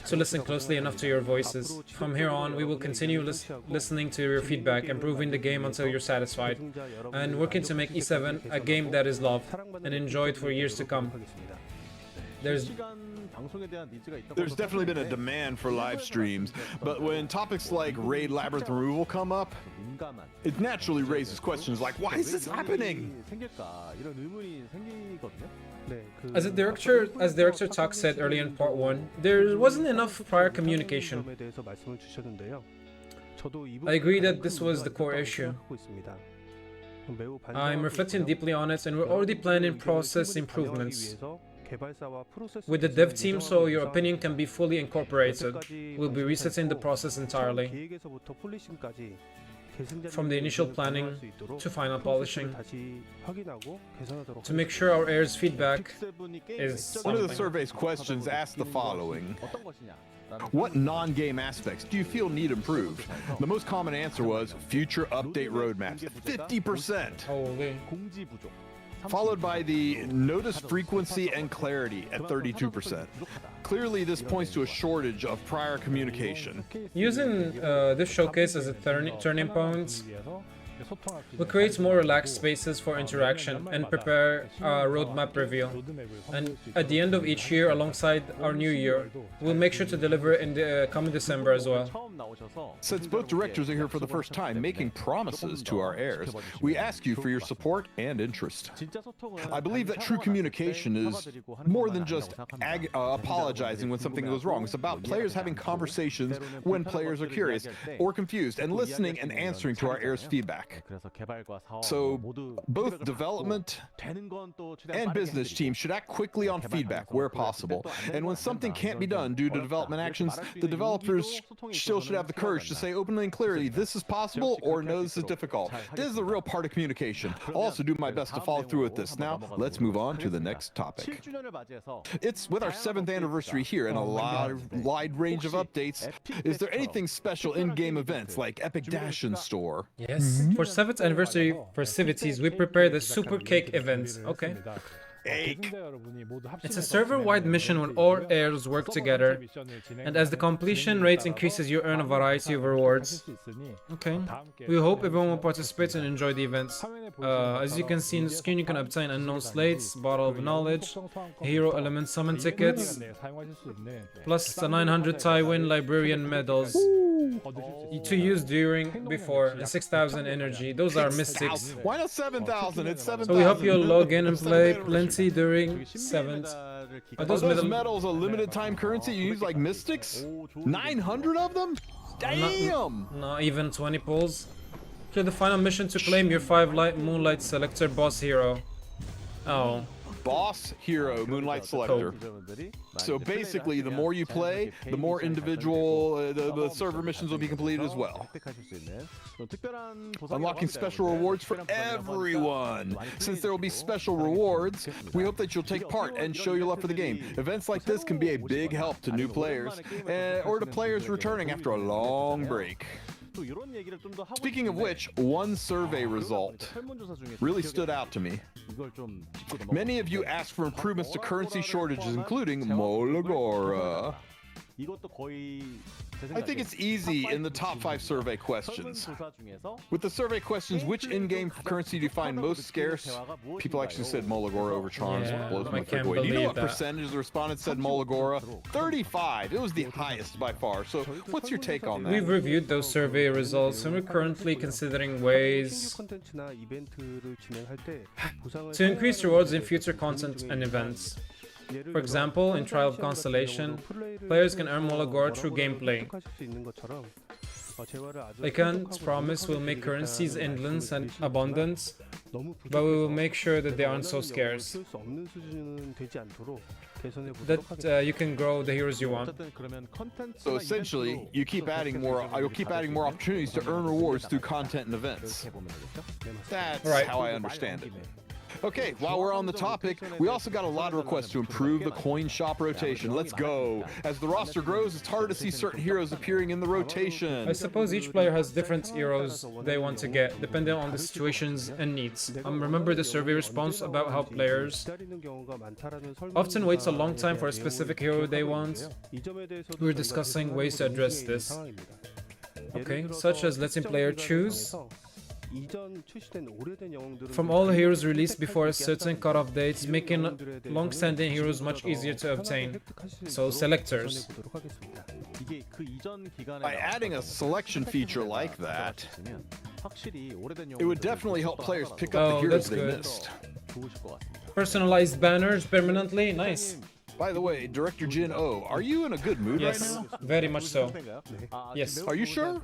to listen closely enough to your voices. From here on, we will continue listening to your feedback, improving the game until you're satisfied, and working to make E7 a game that is loved and enjoyed for years to come. There's definitely been a demand for live streams, but when topics like raid labyrinth removal come up, it naturally raises questions like, why is this happening? As Director Tak said earlier in part 1, there wasn't enough prior communication. I agree that this was the core issue. I'm reflecting deeply on it, and we're already planning process improvements with the dev team, so your opinion can be fully incorporated. We'll be resetting the process entirely, from the initial planning to final polishing, to make sure our heirs' feedback is... One of the survey's questions asked the following. What non-game aspects do you feel need improved? The most common answer was future update roadmaps, 50%. Holy. Followed by the notice frequency and clarity at 32%. Clearly, this points to a shortage of prior communication. Using this showcase as a turning point will create more relaxed spaces for interaction and prepare a roadmap review. And at the end of each year, alongside our new year, we'll make sure to deliver in the coming December as well. Since both directors are here for the first time making promises to our heirs, we ask you for your support and interest. I believe that true communication is more than just apologizing when something goes wrong. It's about players having conversations when players are curious or confused, and listening and answering to our heirs' feedback. So both development and business teams should act quickly on feedback where possible. And when something can't be done due to development actions, the developers still should have the courage to say openly and clearly, this is possible, or no, this is difficult. This is the real part of communication. I'll also do my best to follow through with this. Now, let's move on to the next topic. It's with our 7th anniversary here and a wide range of updates. Is there anything special in-game events like Epic Dash in store? Yes. For 7th anniversary festivities, we prepare the Super Cake event. Okay. It's a server-wide mission when all heirs work together, and as the completion rate increases, you earn a variety of rewards. Okay. We hope everyone will participate and enjoy the events. As you can see in the screen, you can obtain unknown slates, bottle of knowledge, hero element summon tickets, plus the 900 Tywin librarian medals to use before, and 6,000 energy. Those are mystics. Why not 7,000? It's 7,000. So we hope you'll log in and play plenty during 7th. Are those medals a limited time currency you use like mystics? 900 of them? Damn! Not even 20 pulls. Clear the final mission to claim your 5 Moonlight Selector boss hero. Oh. Boss hero Moonlight Selector. So basically, the more you play, the more individual the server missions will be completed as well. Unlocking special rewards for everyone. Since there will be special rewards, we hope that you'll take part and show your love for the game. Events like this can be a big help to new players or to players returning after a long break. Speaking of which, one survey result really stood out to me. Many of you asked for improvements to currency shortages, including Molagora. I think it's easy in the top 5 survey questions. With the survey questions, which in-game currency do you find most scarce? People actually said Molagora over charms. Yeah, Blows my I can't away. Do you know believe what percentage of the respondents said Molagora? 35. It was the highest by far. So what's your take on that? We've reviewed those survey results and we're currently considering ways to increase rewards in future content and events. For example, in Trial of Constellation, players can earn Molagora through gameplay. I can't promise we'll make currencies endless and abundant, but we will make sure that they aren't so scarce. That you can grow the heroes you want. So essentially, you'll keep adding more opportunities to earn rewards through content and events. That's right. How I understand it. Okay, while we're on the topic, we also got a lot of requests to improve the coin shop rotation. Let's go. As the roster grows, it's harder to see certain heroes appearing in the rotation. I suppose each player has different heroes they want to get, depending on the situations and needs. Remember the survey response about how players often waits a long time for a specific hero they want? We're discussing ways to address this. Okay, such as letting player choose from all heroes released before a certain cutoff date, making long-standing heroes much easier to obtain. So selectors. By adding a selection feature like that, it would definitely help players pick up the heroes they missed. Personalized banners permanently, nice. By the way, Director Jin Oh, are you in a good mood right now? Yes, very much so. Yes. Are you sure?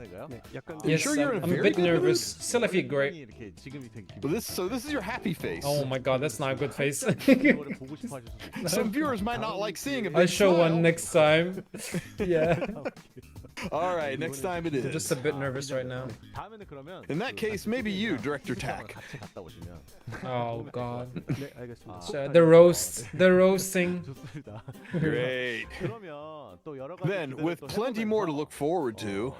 Yes, sure you're in a I'm a bit nervous. Still I feel great. So this is your happy face. Oh my god, that's not a good face. Some viewers might not like seeing a big I'll show smile. one next time. Yeah. All right, next time it I'm is. just a bit nervous right now. In that case, maybe you, Director Tack. Oh god. The roast. The roasting. Great. Then, with plenty more to look forward to,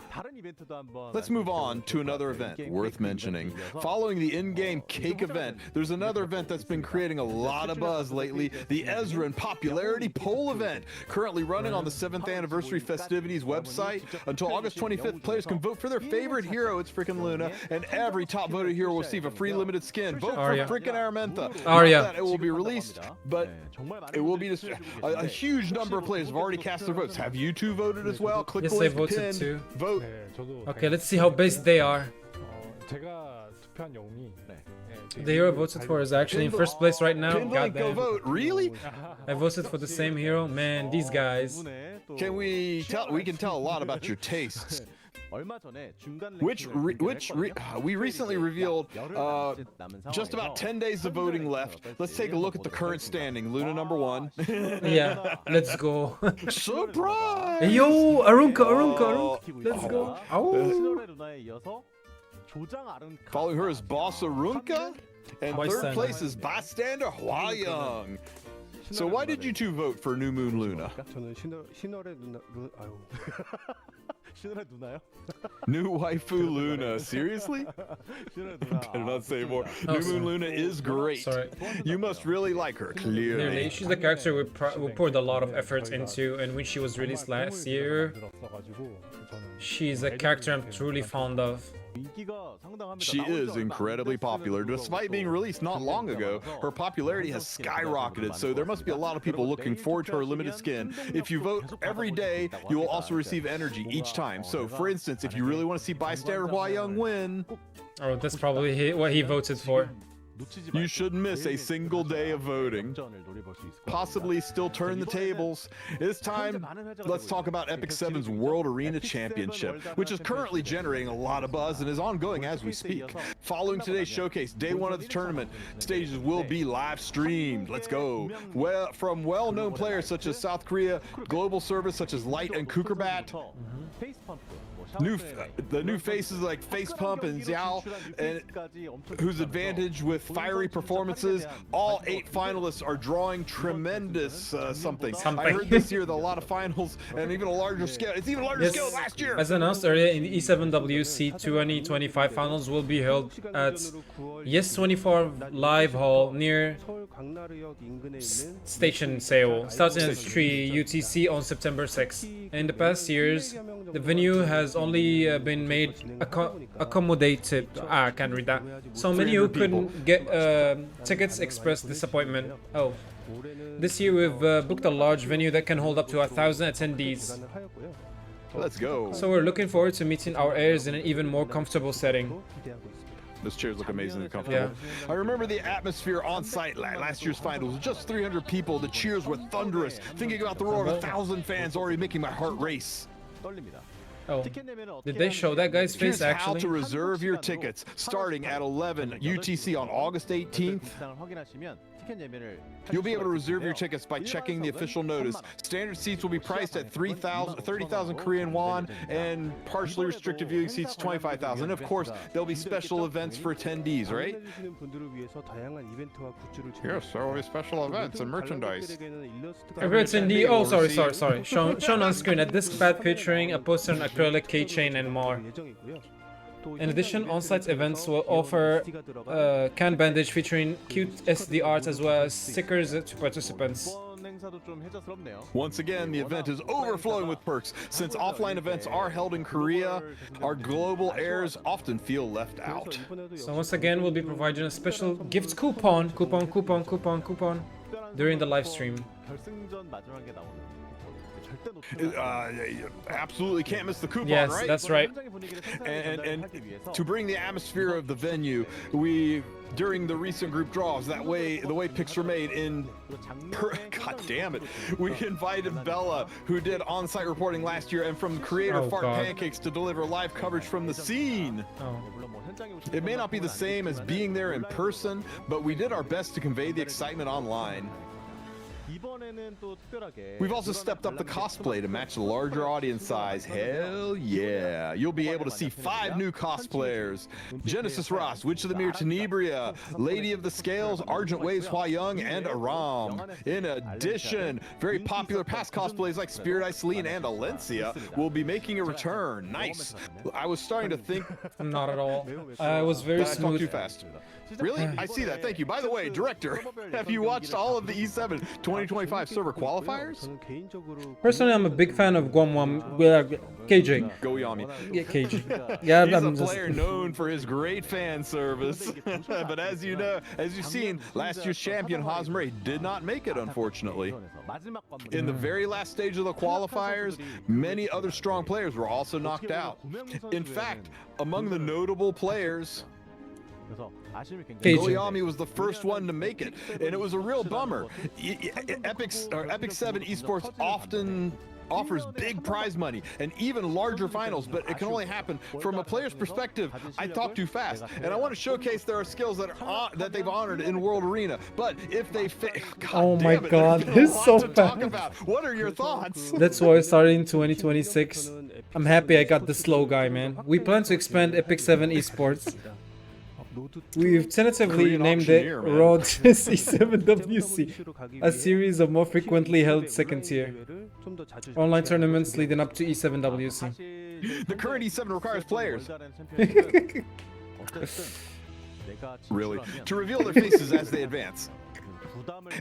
let's move on to another event worth mentioning. Following the in-game cake event, there's another event that's been creating a lot of buzz lately, the Ezra and Popularity Poll event, currently running on the 7th Anniversary Festivities website. Until August 25th, players can vote for their favorite hero, it's freaking Luna, and every top voted hero will receive a free limited skin. Vote for Arya. freaking Aramentha. Arya. Not that it will be released, but it will be a huge number of players have already cast their votes. Have you two voted as well? Click Yes, the I link voted pinned. too. Vote. Okay, let's see how based they are. 제가 투표한 영웅이 The hero I voted for is actually in first place right now. Pinned link, go Goddamn. vote. Really? I voted for the same hero. Man, these guys. Can we tell? We can tell a lot about your tastes. We recently revealed just about 10 days of voting left. Let's take a look at the current standing. Luna number 1. Yeah, let's go. Surprise! Yo, Arunka. Let's go. Oh. Following her is Boss Arunka, and Bystander. third place is Bystander Hwayoung. So why did you two vote for New Moon Luna? 저는 신월의 누나 아유. 신월의 누나요? New waifu Luna. Seriously? Better not say more. New Moon Luna is great. Sorry. You must really like her, clearly. Clearly, she's the character we poured a lot of effort into, and when she was released last year, she's a character I'm truly fond of. She is incredibly popular. Despite being released not long ago, her popularity has skyrocketed, so there must be a lot of people looking forward to her limited skin. If you vote every day, you will also receive energy each time. So, for instance, if you really want to see Bystander Hwayoung win, Oh, that's probably what he voted for. you shouldn't miss a single day of voting. Possibly still turn the tables. It's time, let's talk about Epic 7's World Arena Championship, which is currently generating a lot of buzz and is ongoing as we speak. Following today's showcase, day 1 of the tournament, stages will be live streamed. Let's go. Well, from well-known players such as South Korea, global service such as Light and Kukerbat, the new faces like Facepump and Xiao, and whose advantage with fiery performances. All 8 finalists are drawing tremendous something. I heard this year that a lot of finals and even a larger scale. It's even larger scale than last year. As announced earlier, in the E7WC 2025 finals will be held at Yes24 Live Hall near Station Seoul, starting at 3 UTC on September 6th. In the past years, the venue has only been made accommodated. I can't read that. So many who couldn't get tickets expressed disappointment. Oh. This year we've booked a large venue that can hold up to 1,000 attendees. Let's go. So we're looking forward to meeting our heirs in an even more comfortable setting. Those chairs look amazingly comfortable. I remember the atmosphere on site last year's finals. Just 300 people. The cheers were thunderous. Thinking about the roar of 1,000 fans already making my heart race. Oh, did they show that guy's face Here's actually? how to reserve your tickets, starting at 11 UTC on August 18th. You'll be able to reserve your tickets by checking the official notice. Standard seats will be priced at 30,000 Korean won, and partially restricted viewing seats 25,000. And of course, there'll be special events for attendees, right? Yes, there will be special events and merchandise. Every attendee, oh sorry, shown on screen, a disc pad featuring a poster, an acrylic keychain and more. In addition, on-site events will offer can bandage featuring cute SD art as well as stickers to participants. Once again, the event is overflowing with perks. Since offline events are held in Korea, our global heirs often feel left out. So once again, we'll be providing a special gift coupon during the live stream. Absolutely can't miss the coupon, yes, right? That's right. And to bring the atmosphere of the venue, during the recent group draws, the way picks were made God damn it, we invited Bella, who did on-site reporting last year, and from creator Fart Pancakes to deliver live coverage from the scene. It may not be the same as being there in person, but we did our best to convey the excitement online. We've also stepped up the cosplay to match the larger audience size. Hell yeah. You'll be able to see 5 new cosplayers. Genesis Ross, Witch of the Mere Tenebria, Lady of the Scales, Argent Waves Hua Young, and Aram. In addition, very popular past cosplays like Spirit Iceline and Alencia will be making a return. Nice. I was starting to think... Not at all. I was very I talked smooth. too fast. Really? I see that. Thank you. By the way, director, have you watched all of the E7 2025 server qualifiers? Personally, I'm a big fan of KJ. Goyami. Yeah, KJ. Yeah, He's I'm a just... player known for his great fan service. But as you know, as you've seen, last year's champion Hosmere did not make it, unfortunately. In the very last stage of the qualifiers, many other strong players were also knocked out. In fact, among the notable players, Goyami was the first one to make it, and it was a real bummer. Epic 7 Esports often offers big prize money and even larger finals, but it can only happen from a player's perspective. I talk too fast, and I want to showcase there are skills that are that they've honored in World Arena. But if they oh my god, this is so bad. What are your thoughts? That's why starting in 2026. I'm happy I got the slow guy, man. We plan to expand Epic 7 Esports. We've tentatively named it Road to E7WC, a series of more frequently held second tier online tournaments leading up to E7WC. The current E7 requires players really to reveal their faces as they advance,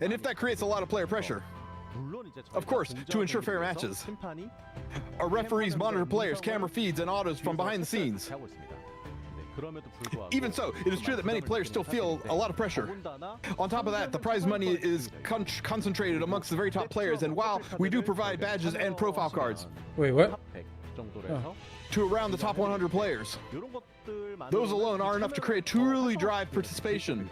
and if that creates a lot of player pressure, of course, to ensure fair matches, our referees monitor players' camera feeds and autos from behind the scenes. Even so, it is true that many players still feel a lot of pressure. On top of that, the prize money is concentrated amongst the very top players, and while we do provide badges and profile cards... Wait, what? Oh. To around the top 100 players. Those alone are enough to create truly drive participation.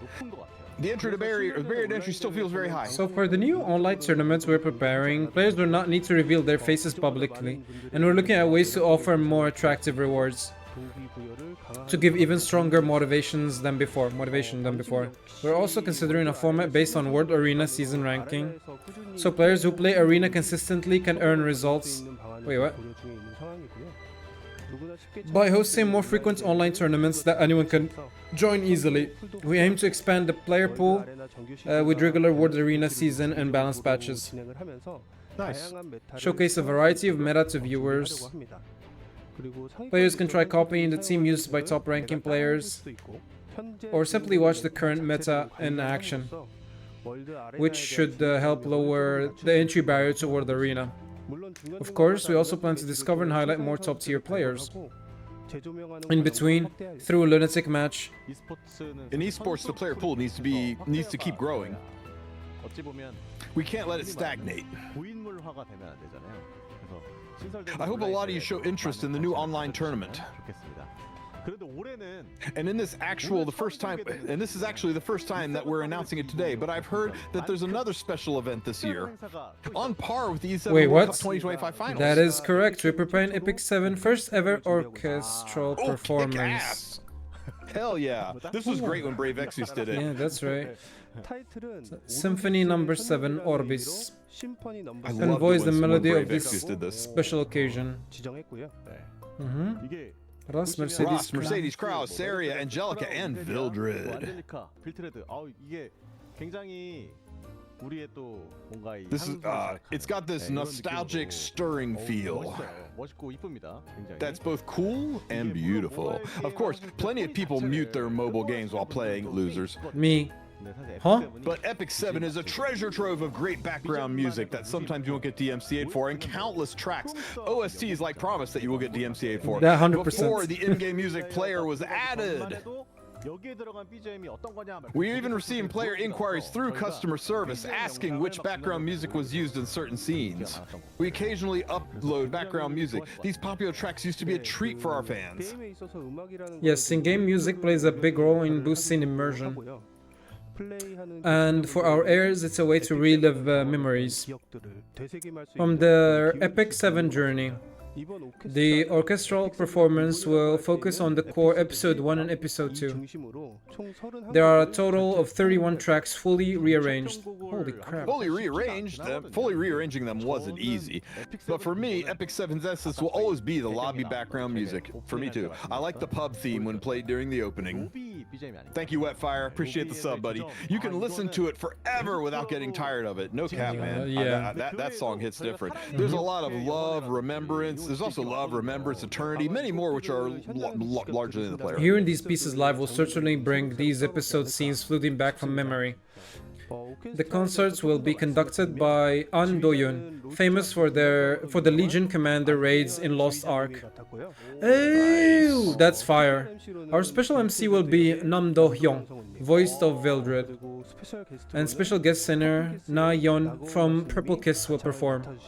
The barrier to entry still feels very high. So for the new online tournaments we're preparing, players do not need to reveal their faces publicly, and we're looking at ways to offer more attractive rewards to give even stronger motivation than before. We're also considering a format based on World Arena season ranking, so players who play Arena consistently can earn results. Wait, what? By hosting more frequent online tournaments that anyone can join easily, we aim to expand the player pool with regular World Arena season and balanced patches. Nice. Showcase a variety of meta to viewers. Players can try copying the team used by top-ranking players, or simply watch the current meta in action, which should help lower the entry barrier to World Arena. Of course, we also plan to discover and highlight more top-tier players. In between, through a lunatic match. In esports, the player pool needs to keep growing. We can't let it stagnate. I hope a lot of you show interest in the new online tournament. And this is actually the first time that we're announcing it today, but I've heard that there's another special event this year, on par with the E7 Wait, World what? Cup 2025 finals. That is correct. We're preparing Epic 7 first ever orchestral performance. Hell yeah. This was great when Brave Exvius did it. Yeah, that's right. Symphony number 7 Orbis convoys the melody of this special occasion. Ross, Mercedes, Krause, Saria, Angelica, and Vildred. This is it's got this nostalgic, stirring feel that's both cool and beautiful. Of course, plenty of people mute their mobile games while playing, losers. Me. Huh? But Epic 7 is a treasure trove of great background music that sometimes you won't get DMCA'd for, and countless tracks. OSTs like Promise that you will get DMCA'd for. That 100%. Before the in-game music player was added. We even received player inquiries through customer service asking which background music was used in certain scenes. We occasionally upload background music. These popular tracks used to be a treat for our fans. Yes, in-game music plays a big role in boosting immersion. And for our heirs, it's a way to relive memories from their Epic 7 journey. The orchestral performance will focus on the core episode 1 and episode 2. There are a total of 31 tracks fully rearranged. Holy crap. Fully rearranging them wasn't easy. But for me, Epic 7's essence will always be the lobby background music. For me too. I like the pub theme when played during the opening. Thank you, Wetfire. Appreciate the sub, buddy. You can listen to it forever without getting tired of it. No cap, man. Yeah. That song hits different. There's a lot of love, remembrance. There's also love, remembrance, eternity, many more which are larger than the player. Hearing these pieces live will certainly bring these episode scenes floating back from memory. The concerts will be conducted by An Do-yoon, famous for the Legion Commander raids in Lost Ark. Ew, that's fire. Our special MC will be Nam Do-hyung, voiced of Vildred, and special guest singer Na Yeon from Purple Kiss will perform.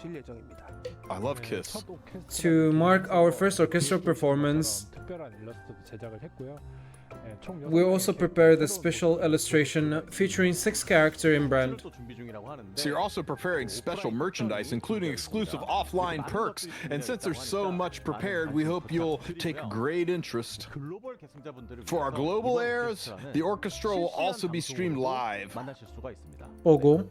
I love Kiss. To mark our first orchestral performance, we also prepared a special illustration featuring 6 characters in brand. So you're also preparing special merchandise, including exclusive offline perks. And since there's so much prepared, we hope you'll take great interest. For our global airs, the orchestra will also be streamed live. Ogo.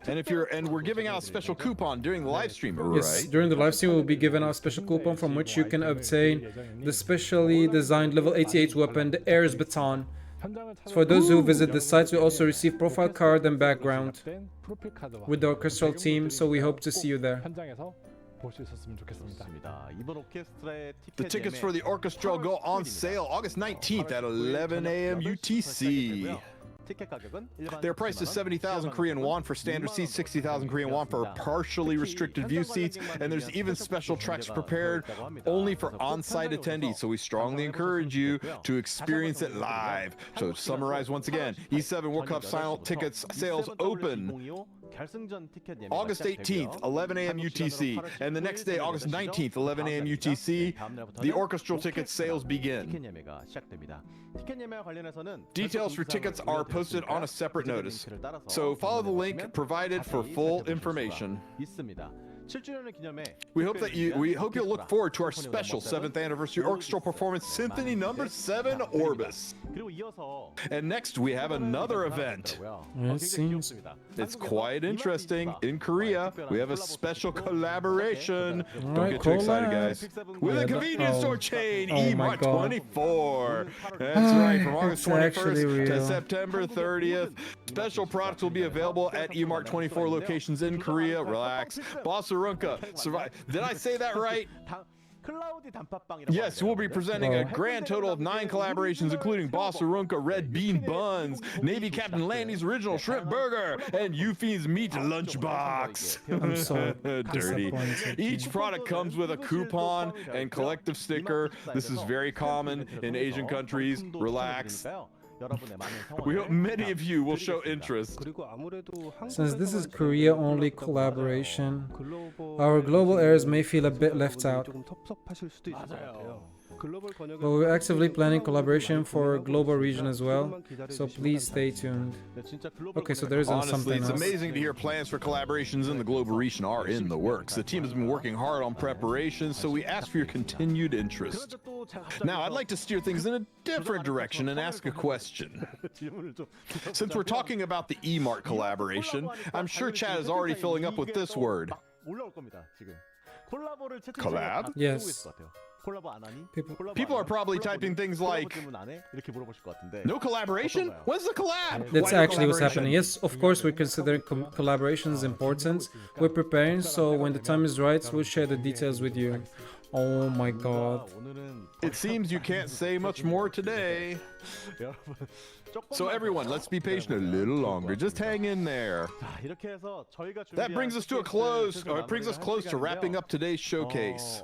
And we're giving out a special coupon during the live stream, right? Yes, during the live stream we'll be giving out a special coupon from which you can obtain the specially designed level 88 weapon, the Air's Baton. For those who visit the sites, we also receive profile card and background with the orchestral team, so we hope to see you there. The tickets for the orchestra go on sale August 19th at 11 a.m. UTC. Their price is 70,000 Korean won for standard seats, 60,000 Korean won for partially restricted view seats, and there's even special tracks prepared only for on-site attendees, so we strongly encourage you to experience it live. So to summarize once again, E7 World Cup silent tickets sales open August 18th, 11 a.m. UTC, and the next day, August 19th, 11 a.m. UTC, the orchestral ticket sales begin. Details for tickets are posted on a separate notice, so follow the link provided for full information. We hope you'll look forward to our special 7th anniversary orchestral performance, Symphony Number 7 Orbis. And next we have another event. It's quite interesting. In Korea, we have a special collaboration. Don't get too excited, guys. With a convenience store chain, eMart 24. That's right, from August 21st to September 30th. Special products will be available at eMart 24 locations in Korea. Relax. Boss Runka, survive. Did I say that right? Yes, we'll be presenting a grand total of 9 collaborations, including Boss Runka Red Bean Buns, Navy Captain Landy's Original Shrimp Burger, and Euphem's Meat Lunchbox. I'm so dirty. Each product comes with a coupon and collective sticker. This is very common in Asian countries. Relax. We hope many of you will show interest. Since this is Korea-only collaboration, our global heirs may feel a bit left out. But we're actively planning collaboration for global region as well, so please stay tuned. Okay, so there isn't Honestly, something it's else. amazing to hear plans for collaborations in the global region are in the works. The team has been working hard on preparations, so we ask for your continued interest. Now, I'd like to steer things in a different direction and ask a question. Since we're talking about the eMart collaboration, I'm sure chat is already filling up with this word. Collab? Yes. People are probably typing things like, no collaboration? When's the collab? That's Why no actually what's collaboration? happening. Yes, of course, we're considering collaborations important. We're preparing, so when the time is right, we'll share the details with you. Oh my god. It seems you can't say much more today. So everyone, let's be patient a little longer. Just hang in there. That brings us to a close, or it brings us close to wrapping up today's showcase.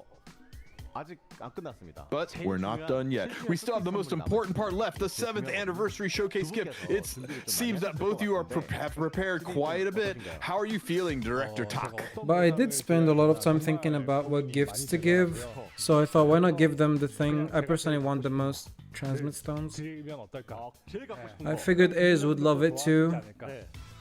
But we're not done yet. We still have the most important part left, the 7th anniversary showcase gift. It seems that both of you have prepared quite a bit. How are you feeling, Director Tak? But I did spend a lot of time thinking about what gifts to give, so I thought, why not give them the thing I personally want the most, transmit stones. I figured heirs would love it too.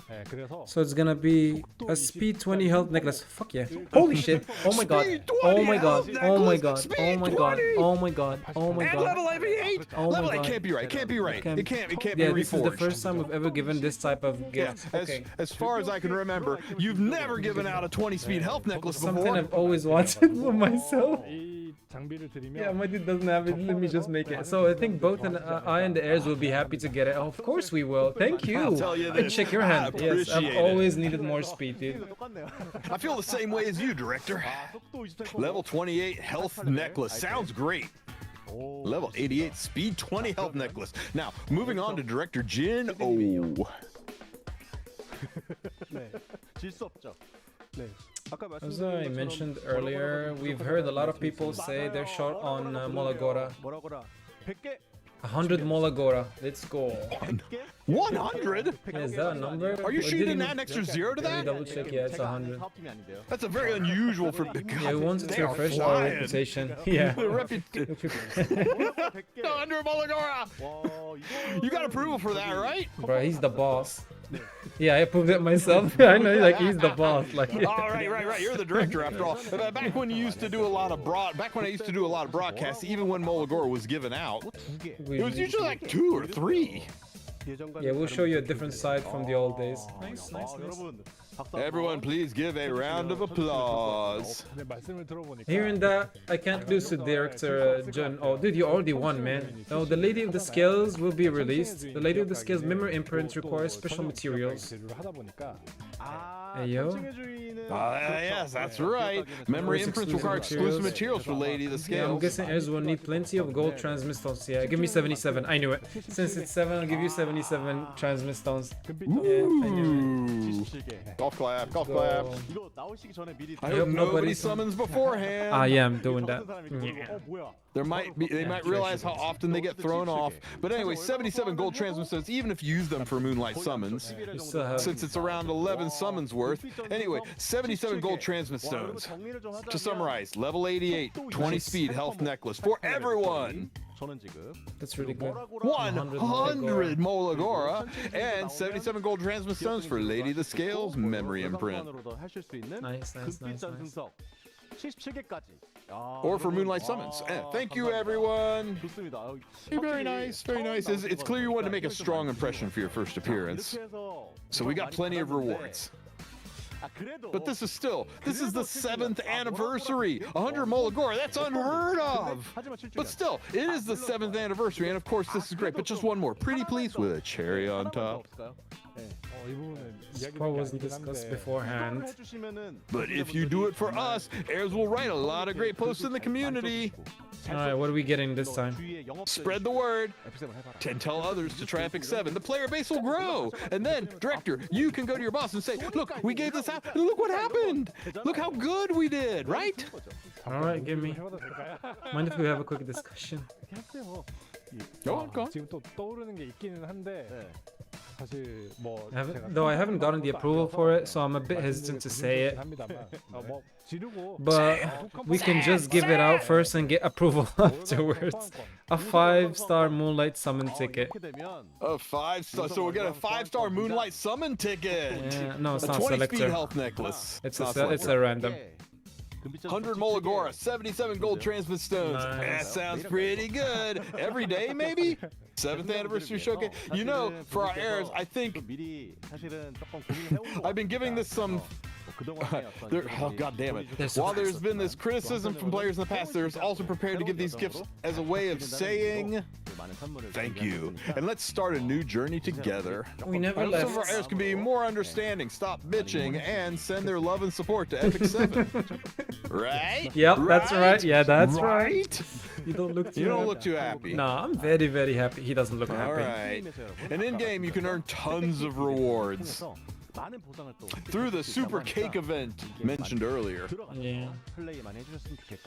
네, 그래서 So it's gonna be a speed 20 health necklace. Fuck yeah. Holy shit. Oh my god. Oh my god. Oh my god. Oh my god. Oh my god. Oh my And god. level 88. Oh my Level 8 god. can't be right. Can't be right. It can't be Yeah, this is the reforged. first time we've ever given this type of gift. Okay. As far as I can remember, you've never given out a 20 speed health necklace Something before. I've always wanted for myself. 이 장비를 드리면 Yeah, my dude doesn't have it. Let me just make it. So I think both I and the heirs will be happy to get it. Of course we will. Thank you. I'll tell you I this, check your hand. I Yes, I've appreciate it. always needed more speed, dude. I feel the same way as you, Director. Level 28 health necklace. Sounds great. Level 88 speed 20 health necklace. Now, moving on to Director Jin. Oh. 네, 질 수 없죠. 네. 아까 As I mentioned earlier, we've heard a lot of people say they're short on Molagora. 뭐라고라? 100개. 100 Molagora. Let's go. 100? Is that a number? Are you Or shooting didn't- an extra zero to Let me that? double check. Yeah, it's 100. That's a very unusual for. Yeah, we wanted they to are refresh our flying. reputation. Yeah. The 100 Molagora. You got approval for that, right? Bro, he's the boss. Yeah, I approved it myself. I know, like he's the boss. Like. Oh, right. You're the director after all. Back when you used to do a lot of broadcasts, even when Molagora was given out, it was usually like 2 or 3. Yeah, we'll show you a different side from the old days. Nice. Everyone, please give a round of applause. 네, 말씀을 들어보니까 Hearing that, I can't lose to Director John. Oh, dude, you already won, man. No, the Lady of the Scales will be released. The Lady of the Scales memory imprint requires special materials. 재료를 하다 보니까 Hey, yo. Yes, that's right. Memory imprints require exclusive materials for Lady of the Yeah, I'm Scales. guessing heirs will need plenty of gold transmit stones. Yeah, give me 77. I knew it. Since it's 7, I'll give you 77 transmit stones. Yeah, I knew it. Golf clap. Go. I hope nobody summons beforehand. I am doing that. They might realize how often they get thrown off. But anyway, 77 gold transmit stones, even if you use them for Moonlight summons, You still have. since it's around 11 summons worth. Anyway, 77 gold transmit stones. To summarize, level 88, 20 speed health necklace for everyone. That's really good. 100 Molagora and 77 gold transmit stones for Lady of the Scales memory imprint. Nice. Or for Moonlight Summons. Thank you, everyone. Very nice. It's clear you wanted to make a strong impression for your first appearance. So we got plenty of rewards. But this is the 7th anniversary. 100 Molagora, that's unheard of. But still, it is the 7th anniversary, and of course this is great. But just one more, pretty please, with a cherry on top. This part wasn't discussed beforehand. But if you do it for us, heirs will write a lot of great posts in the community. Alright, what are we getting this time? Spread the word. Tell others to try Epic 7. The player base will grow. And then, Director, you can go to your boss and say, look, we gave this out. Look what happened. Look how good we did, right? Alright, give me. Mind if we have a quick discussion? Go on. 지금 또 떠오르는 게 있기는 한데 사실 뭐 Though I haven't gotten the approval for it, so I'm a bit hesitant to say it. 뭐 지르고 But we can just give it out first and get approval afterwards. A 5-star Moonlight Summon ticket. A 5-star. So we'll get a 5-star Moonlight Summon ticket. Yeah, no, it's a not 20 selector. speed health necklace. It's a random. 100 Molagora, 77 gold transmit stones. Nice. That sounds pretty good. Every day, maybe? 7th anniversary showcase. You know, for our heirs, I think I've been giving this some. Oh, God damn it. While there's been this criticism from players in the past, there's also prepared to give these gifts as a way of saying thank you. And let's start a new journey together. We never I hope left. some of our heirs can be more understanding, stop bitching, and send their love and support to Epic 7. Right? Yep, that's right. Yeah, that's right. You don't look too You don't look too happy. No, I'm very, very happy. He doesn't look happy. All right. And in game, you can earn tons of rewards. through the Super Cake event mentioned earlier. Yeah.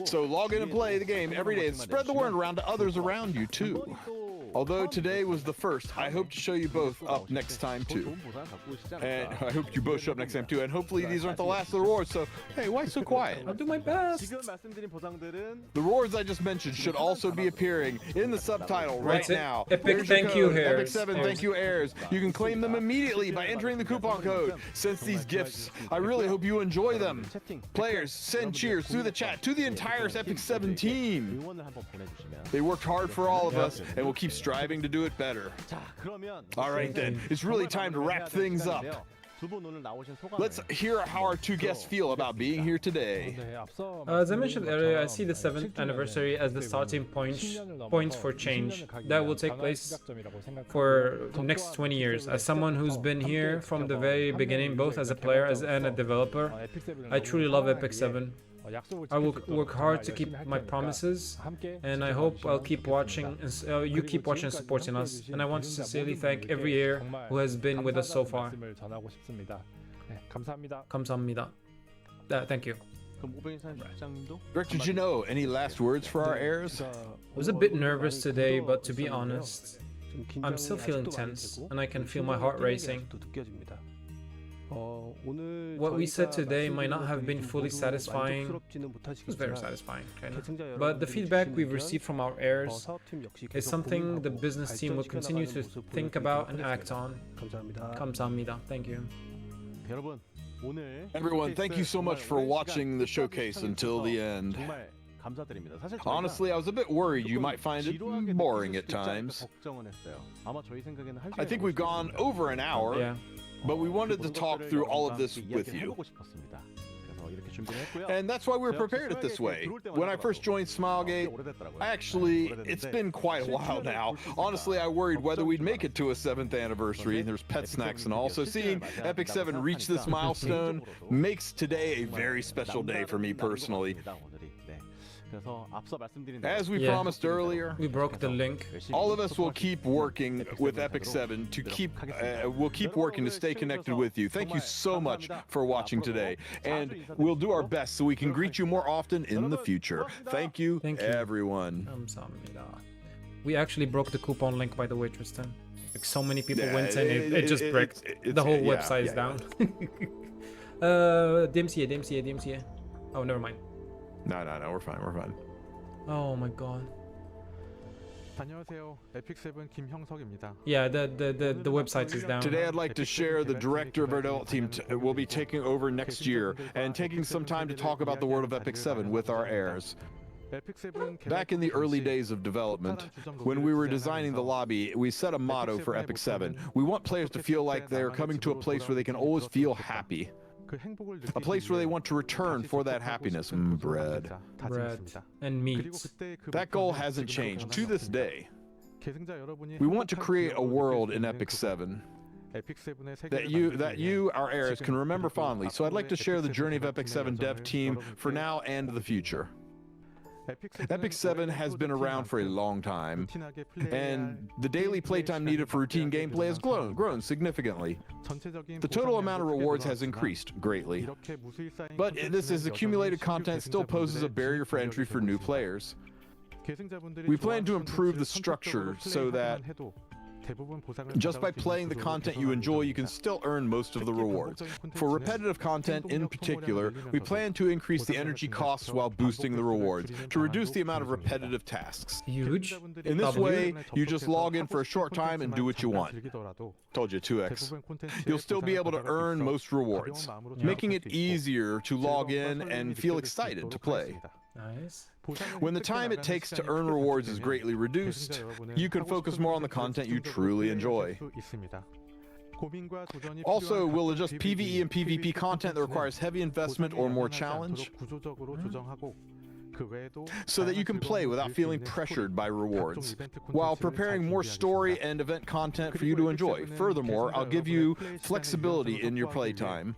So log in and play the game every day and spread the word around to others around you too. Although today was the first, I hope to show you both up next time too. And I hope you both show up next time too. And hopefully these aren't the last of the rewards. So hey, why so quiet? I'll do my best. The rewards I just mentioned should also be appearing in the subtitle right now. Epic There's your thank you, code, Hairs. Epic7 thank you, Airs. You can claim them immediately by entering the coupon code. Since these gifts, I really hope you enjoy them. Players, send cheers through the chat to the entire Epic7 team. They worked hard for all of us and will keep striving to do it better. All right then, it's really time to wrap things up. Let's hear how our two guests feel about being here today. As I mentioned earlier, I see the 7th anniversary as the starting point for change that will take place for the next 20 years. As someone who's been here from the very beginning, both as a player and a developer, I truly love Epic 7. I will work hard to keep my promises, and I hope I'll keep watching. You keep watching and supporting us, and I want to sincerely thank every year who has been with us so far. 감사합니다. Thank you. Director Jino, any last words for our heirs? I was a bit nervous today, but to be honest, I'm still feeling tense, and I can feel my heart racing. What we said today might not have been fully satisfying. It was very satisfying, kind of. But the feedback we've received from our heirs is something the business team will continue to think about and act on. 감사합니다. Thank you. Everyone, thank you so much for watching the showcase until the end. Honestly, I was a bit worried you might find it boring at times. I think we've gone over an hour. Yeah. But we wanted to talk through all of this with you. And that's why we were prepared it this way. When I first joined Smilegate, it's been quite a while now. Honestly, I worried whether we'd make it to a 7th anniversary. There's pet snacks and all. So seeing Epic 7 reach this milestone makes today a very special day for me personally. As we promised earlier, we broke the link. All of us will keep working with Epic 7 to we'll keep working to stay connected with you. Thank you so much for watching today, and we'll do our best so we can greet you more often in the future. Thank you, everyone. We actually broke the coupon link, by the way, Tristan. Like so many people went in, it just broke. The whole website is down. DMCA. Oh, never mind. No, we're fine. Oh my god. 안녕하세요. 에픽7 김형석입니다. Yeah, the website is down. Today I'd like to share the director of our development team will be taking over next year and taking some time to talk about the world of Epic 7 with our heirs. Back in the early days of development, when we were designing the lobby, we set a motto for Epic 7. We want players to feel like they're coming to a place where they can always feel happy. A place where they want to return for that happiness. Bread and meat. That goal hasn't changed to this day. We want to create a world in Epic 7 that you, our heirs, can remember fondly. So I'd like to share the journey of Epic 7 dev team for now and the future. Epic 7 has been around for a long time, and the daily playtime needed for routine gameplay has grown significantly. The total amount of rewards has increased greatly, but this accumulated content still poses a barrier for entry for new players. We plan to improve the structure so that just by playing the content you enjoy, you can still earn most of the rewards. For repetitive content in particular, we plan to increase the energy costs while boosting the rewards to reduce the amount of repetitive tasks. Huge. In this way, you just log in for a short time and do what you want. Told you, 2x. You'll still be able to earn most rewards, making it easier to log in and feel excited to play. Nice. When the time it takes to earn rewards is greatly reduced, you can focus more on the content you truly enjoy. Also, we'll adjust PvE and PvP content that requires heavy investment or more challenge, so that you can play without feeling pressured by rewards, while preparing more story and event content for you to enjoy. Furthermore, I'll give you flexibility in your playtime.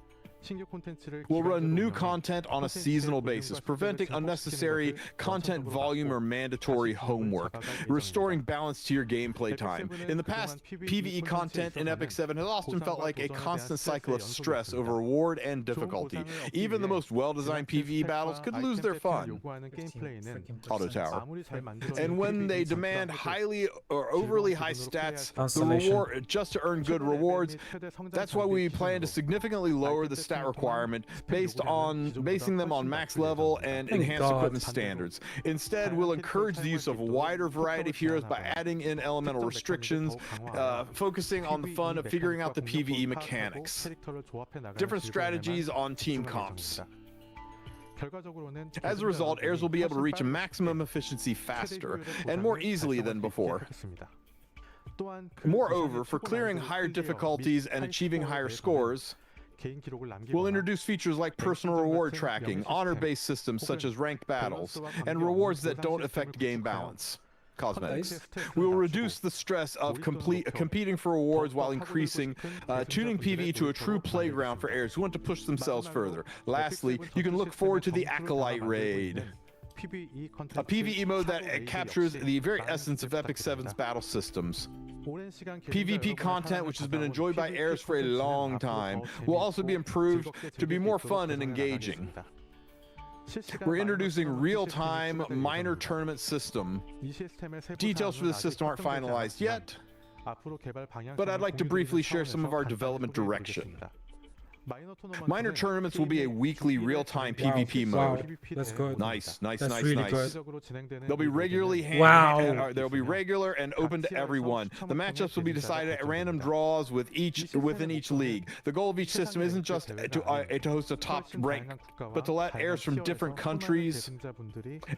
We'll run new content on a seasonal basis, preventing unnecessary content volume or mandatory homework, restoring balance to your gameplay time. In the past, PvE content in Epic 7 has often felt like a constant cycle of stress over reward and difficulty. Even the most well-designed PvE battles could lose their fun. Auto Tower. And when they demand highly or overly high stats the reward, just to earn good rewards, that's why we plan to significantly lower the stat requirement basing them on max level and enhanced equipment standards. Instead, we'll encourage the use of a wider variety of heroes by adding in elemental restrictions, focusing on the fun of figuring out the PvE mechanics. Different strategies on team comps. As a result, heirs will be able to reach a maximum efficiency faster and more easily than before. Moreover, for clearing higher difficulties and achieving higher scores, we'll introduce features like personal reward tracking, honor-based systems such as ranked battles, and rewards that don't affect game balance. Cosmetics. We will reduce the stress of competing for rewards while increasing, tuning PvE to a true playground for heirs who want to push themselves further. Lastly, you can look forward to the Acolyte Raid, a PvE mode that captures the very essence of Epic 7's battle systems. PvP content, which has been enjoyed by heirs for a long time, will also be improved to be more fun and engaging. We're introducing real-time minor tournament system. Details for this system aren't finalized yet, but I'd like to briefly share some of our development direction. Minor tournaments will be a weekly real-time PvP mode. That's good. Nice. That's really good. They'll be regularly they'll be regular and open to everyone. The matchups will be decided at random draws within each league. The goal of each system isn't just to host a top rank, but to let heirs from different countries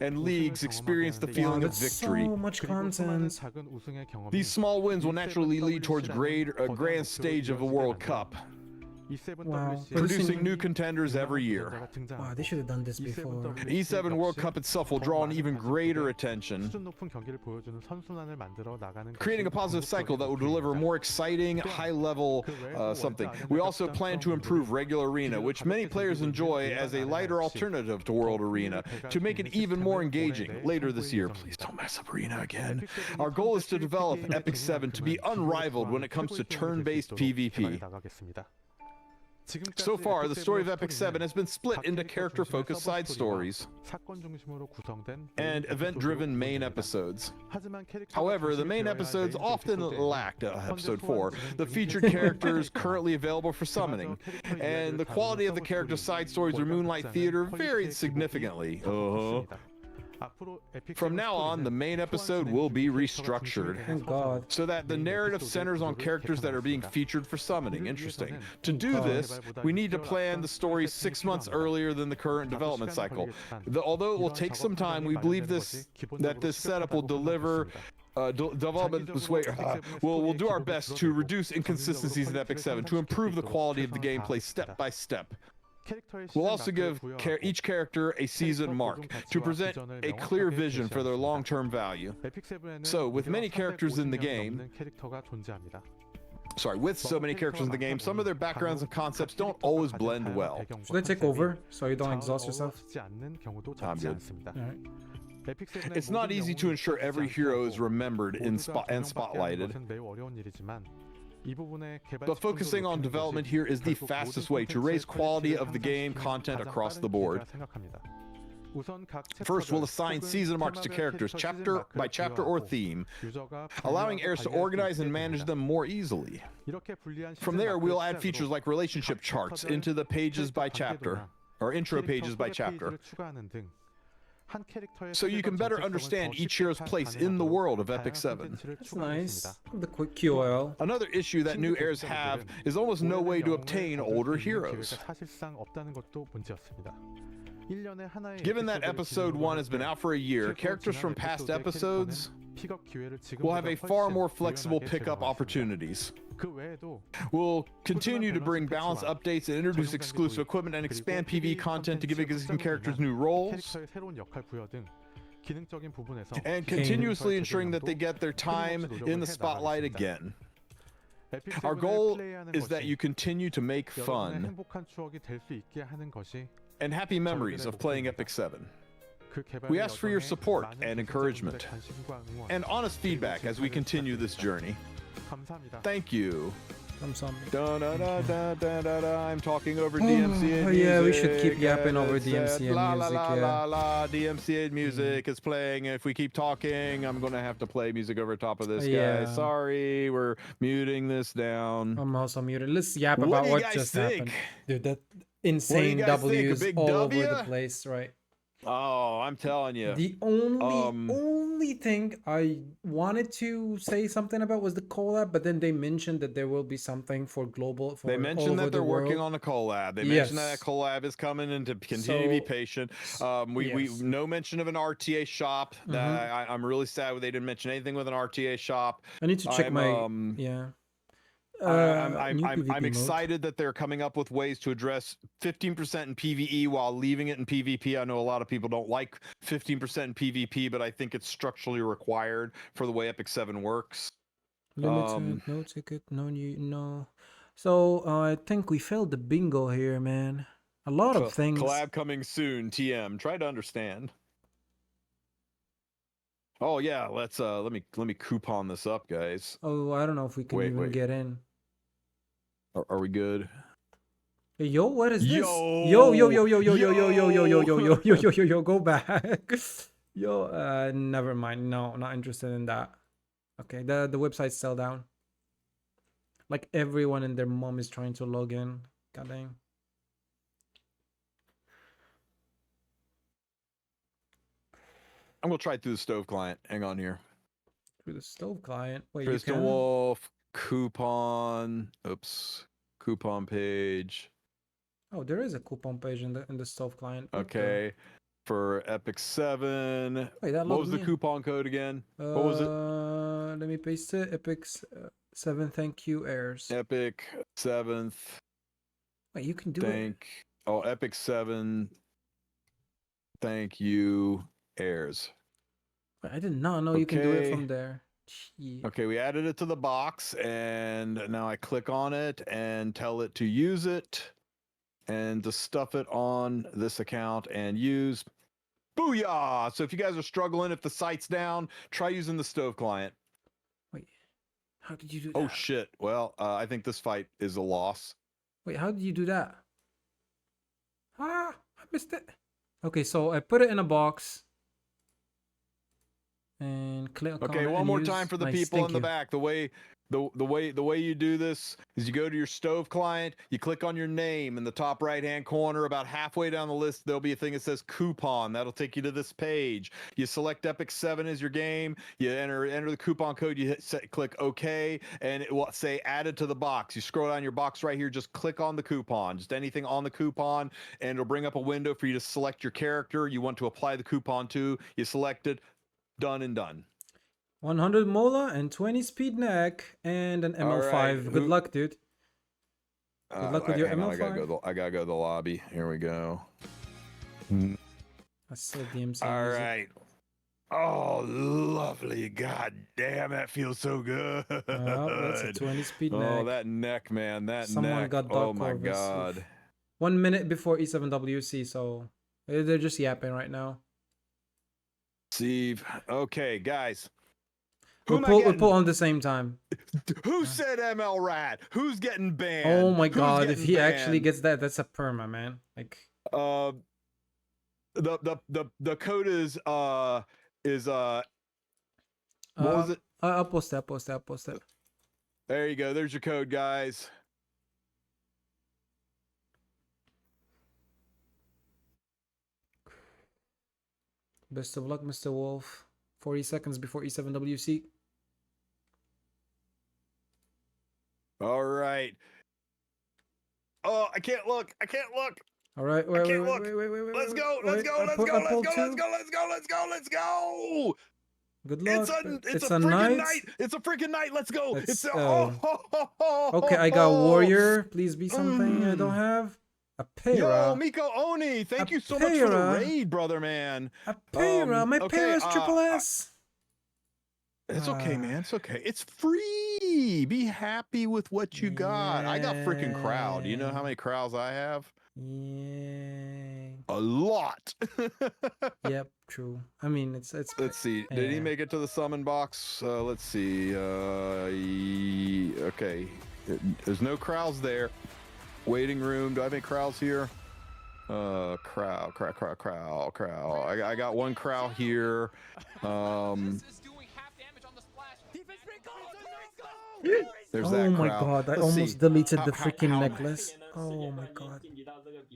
and leagues experience the feeling of victory. So much content. These small wins will naturally lead towards a grand stage of a World Cup. Wow. Producing new contenders every year. Wow, they should have done this before. E7 World Cup itself will draw an even greater attention, creating a positive cycle that will deliver more exciting, high-level something. We also plan to improve regular arena, which many players enjoy as a lighter alternative to World Arena, to make it even more engaging later this year. Please don't mess up Arena again. Our goal is to develop Epic 7 to be unrivaled when it comes to turn-based PvP. So far, the story of Epic 7 has been split into character-focused side stories and event-driven main episodes. However, the main episodes often lacked, episode 4, the featured characters currently available for summoning, and the quality of the character side stories or Moonlight Theater varied significantly. From now on, the main episode will be restructured. Thank God. So that the narrative centers on characters that are being featured for summoning. Interesting. To do this, we need to plan the story 6 months earlier than the current development cycle. Although it will take some time, we believe that this setup will deliver development this way. We'll do our best to reduce inconsistencies in Epic 7, to improve the quality of the gameplay step by step. We'll also give each character a season mark to present a clear vision for their long-term value. So, with many characters in the game, some of their backgrounds and concepts don't always blend well. Should I take over so you don't exhaust yourself? I'm good. It's not easy to ensure every hero is remembered and spotlighted. But focusing on development here is the fastest way to raise quality of the game content across the board. First, we'll assign season marks to characters, chapter by chapter or theme, allowing heirs to organize and manage them more easily. From there, we'll add features like relationship charts into the pages by chapter, or intro pages by chapter, so you can better understand each hero's place in the world of Epic 7. That's nice. The quick QOL. Another issue that new heirs have is almost no way to obtain older heroes. Given that episode 1 has been out for a year, characters from past episodes will have a far more flexible pickup opportunities. We'll continue to bring balance updates and introduce exclusive equipment and expand PvE content to give existing characters new roles, and continuously ensuring that they get their time in the spotlight again. Our goal is that you continue to make fun 행복한 추억이 될 수 있게 하는 것이 and happy memories of playing Epic 7. We ask for your support and encouragement and honest feedback as we continue this journey. Thank you. I'm talking over DMCA music. Yeah, we should keep yapping over DMCA music. DMCA music is playing. If we keep talking, I'm gonna have to play music over top of this, guys. Sorry, we're muting this down. I'm also muted. Let's yap about what just happened. Dude, that insane W's all over the place, right? Oh, I'm telling you. The only thing I wanted to say something about was the collab, but then they mentioned that there will be something for global. They mentioned that they're working on a collab. They mentioned that a collab is coming, and to continue to be patient. We no mention of an RTA shop. I'm really sad they didn't mention anything with an RTA shop. I need to check my I'm excited that they're coming up with ways to address 15% in PvE while leaving it in PvP. I know a lot of people don't like 15% in PvP, but I think it's structurally required for the way Epic 7 works. Limited, no ticket, no. So I think we failed the bingo here, man. A lot of things. Collab coming soon. TM. Try to understand. Oh yeah, let's let me coupon this up, guys. Oh, I don't know if we can even get in. Are we good? Hey, yo, what is this? Yo, go back. Yo, never mind. No, not interested in that. Okay, the website's still down. Like everyone and their mom is trying to log in. God dang. I'm gonna try it through the stove client. Hang on here. Through the stove client. Wait, Kristen you can? Wulf, coupon. Oops, coupon page. Oh, there is a coupon page in the stove client. Okay, for Epic 7. Wait, that what was the logged me in. coupon code again? What was it? Let me paste it. Epic 7. Thank you, airs. Epic 7th. Wait, you can do it. Oh, Epic 7. Thank you, airs. I did not know you can do it from there. Gee. Okay, we added it to the box, and now I click on it and tell it to use it and to stuff it on this account and use. Booyah! So if you guys are struggling, if the site's down, try using the stove client. Wait, how did you do that? Oh shit! Well, I think this fight is a loss. Wait, how did you do that? Ah, I missed it. Okay, so I put it in a box and click on it. Okay, one more time for the people in the back. The way you do this is you go to your stove client, you click on your name in the top right hand corner. About halfway down the list, there'll be a thing that says coupon. That'll take you to this page. You select Epic 7 as your game. You enter the coupon code. You click OK, and it will say added to the box. You scroll down your box right here. Just click on the coupon. Just anything on the coupon, and it'll bring up a window for you to select your character you want to apply the coupon to. You select it. Done and done. 100 mola and 20 speed neck and an ML5. Right. Good luck, dude. Good luck with your ML5. I gotta go to the lobby. Here we go. I said DMC. All right. Oh, lovely. God damn, that feels so good. Oh, that's a 20 speed neck. Oh, that neck, man. That Someone neck. got Oh Dark my Corvus. God. 1 minute before E7WC, so they're just yapping right now. Steve. Okay, guys. We'll pull on the same time. Who said ML Rat? Who's getting banned? Oh my Who's God! If getting he actually banned? gets that, that's a perma, man. Like. The code is what was it? I'll post it. There you go. There's your code, guys. Best of luck, Mr. Wolf. 40 seconds before E7WC. All right. Oh, I can't look. All right, wait. Let's go. Good luck. It's a freaking night. It's a freaking night. Let's go. Okay, I got warrior. Please be something I don't have. A Pera. Yo, Miko Oni, thank you so much for the raid, brother, man. A Pera. My okay, Pera's triple S. It's okay, man. It's okay. It's free. Be happy with what you got. I got freaking crowd. You know how many crowds I have? Yeah. A lot. Yep, true. I mean, it's. Let's see. Did he Yeah. make it to the summon box? Let's see. Okay. There's no crowds there. Waiting room. Do I have any crowds here? Crowd. I got one crowd here. There's that Oh my crowd. god, I Let's almost see. deleted the How- freaking how- necklace. Oh my god.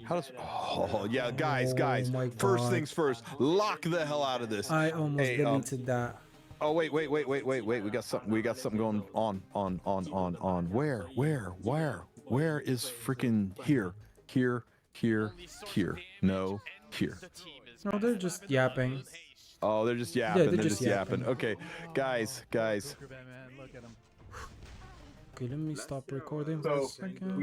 How does? Oh yeah, guys. my First God. things first. Lock the hell out of this. I almost Hey, deleted that. Oh wait. We got something going on. Where is freaking here? No, here. No, they're just yapping. Oh, they're just yapping. Yeah, they're they're just just yapping. yapping. Okay, guys. Okay, let me stop recording for a second.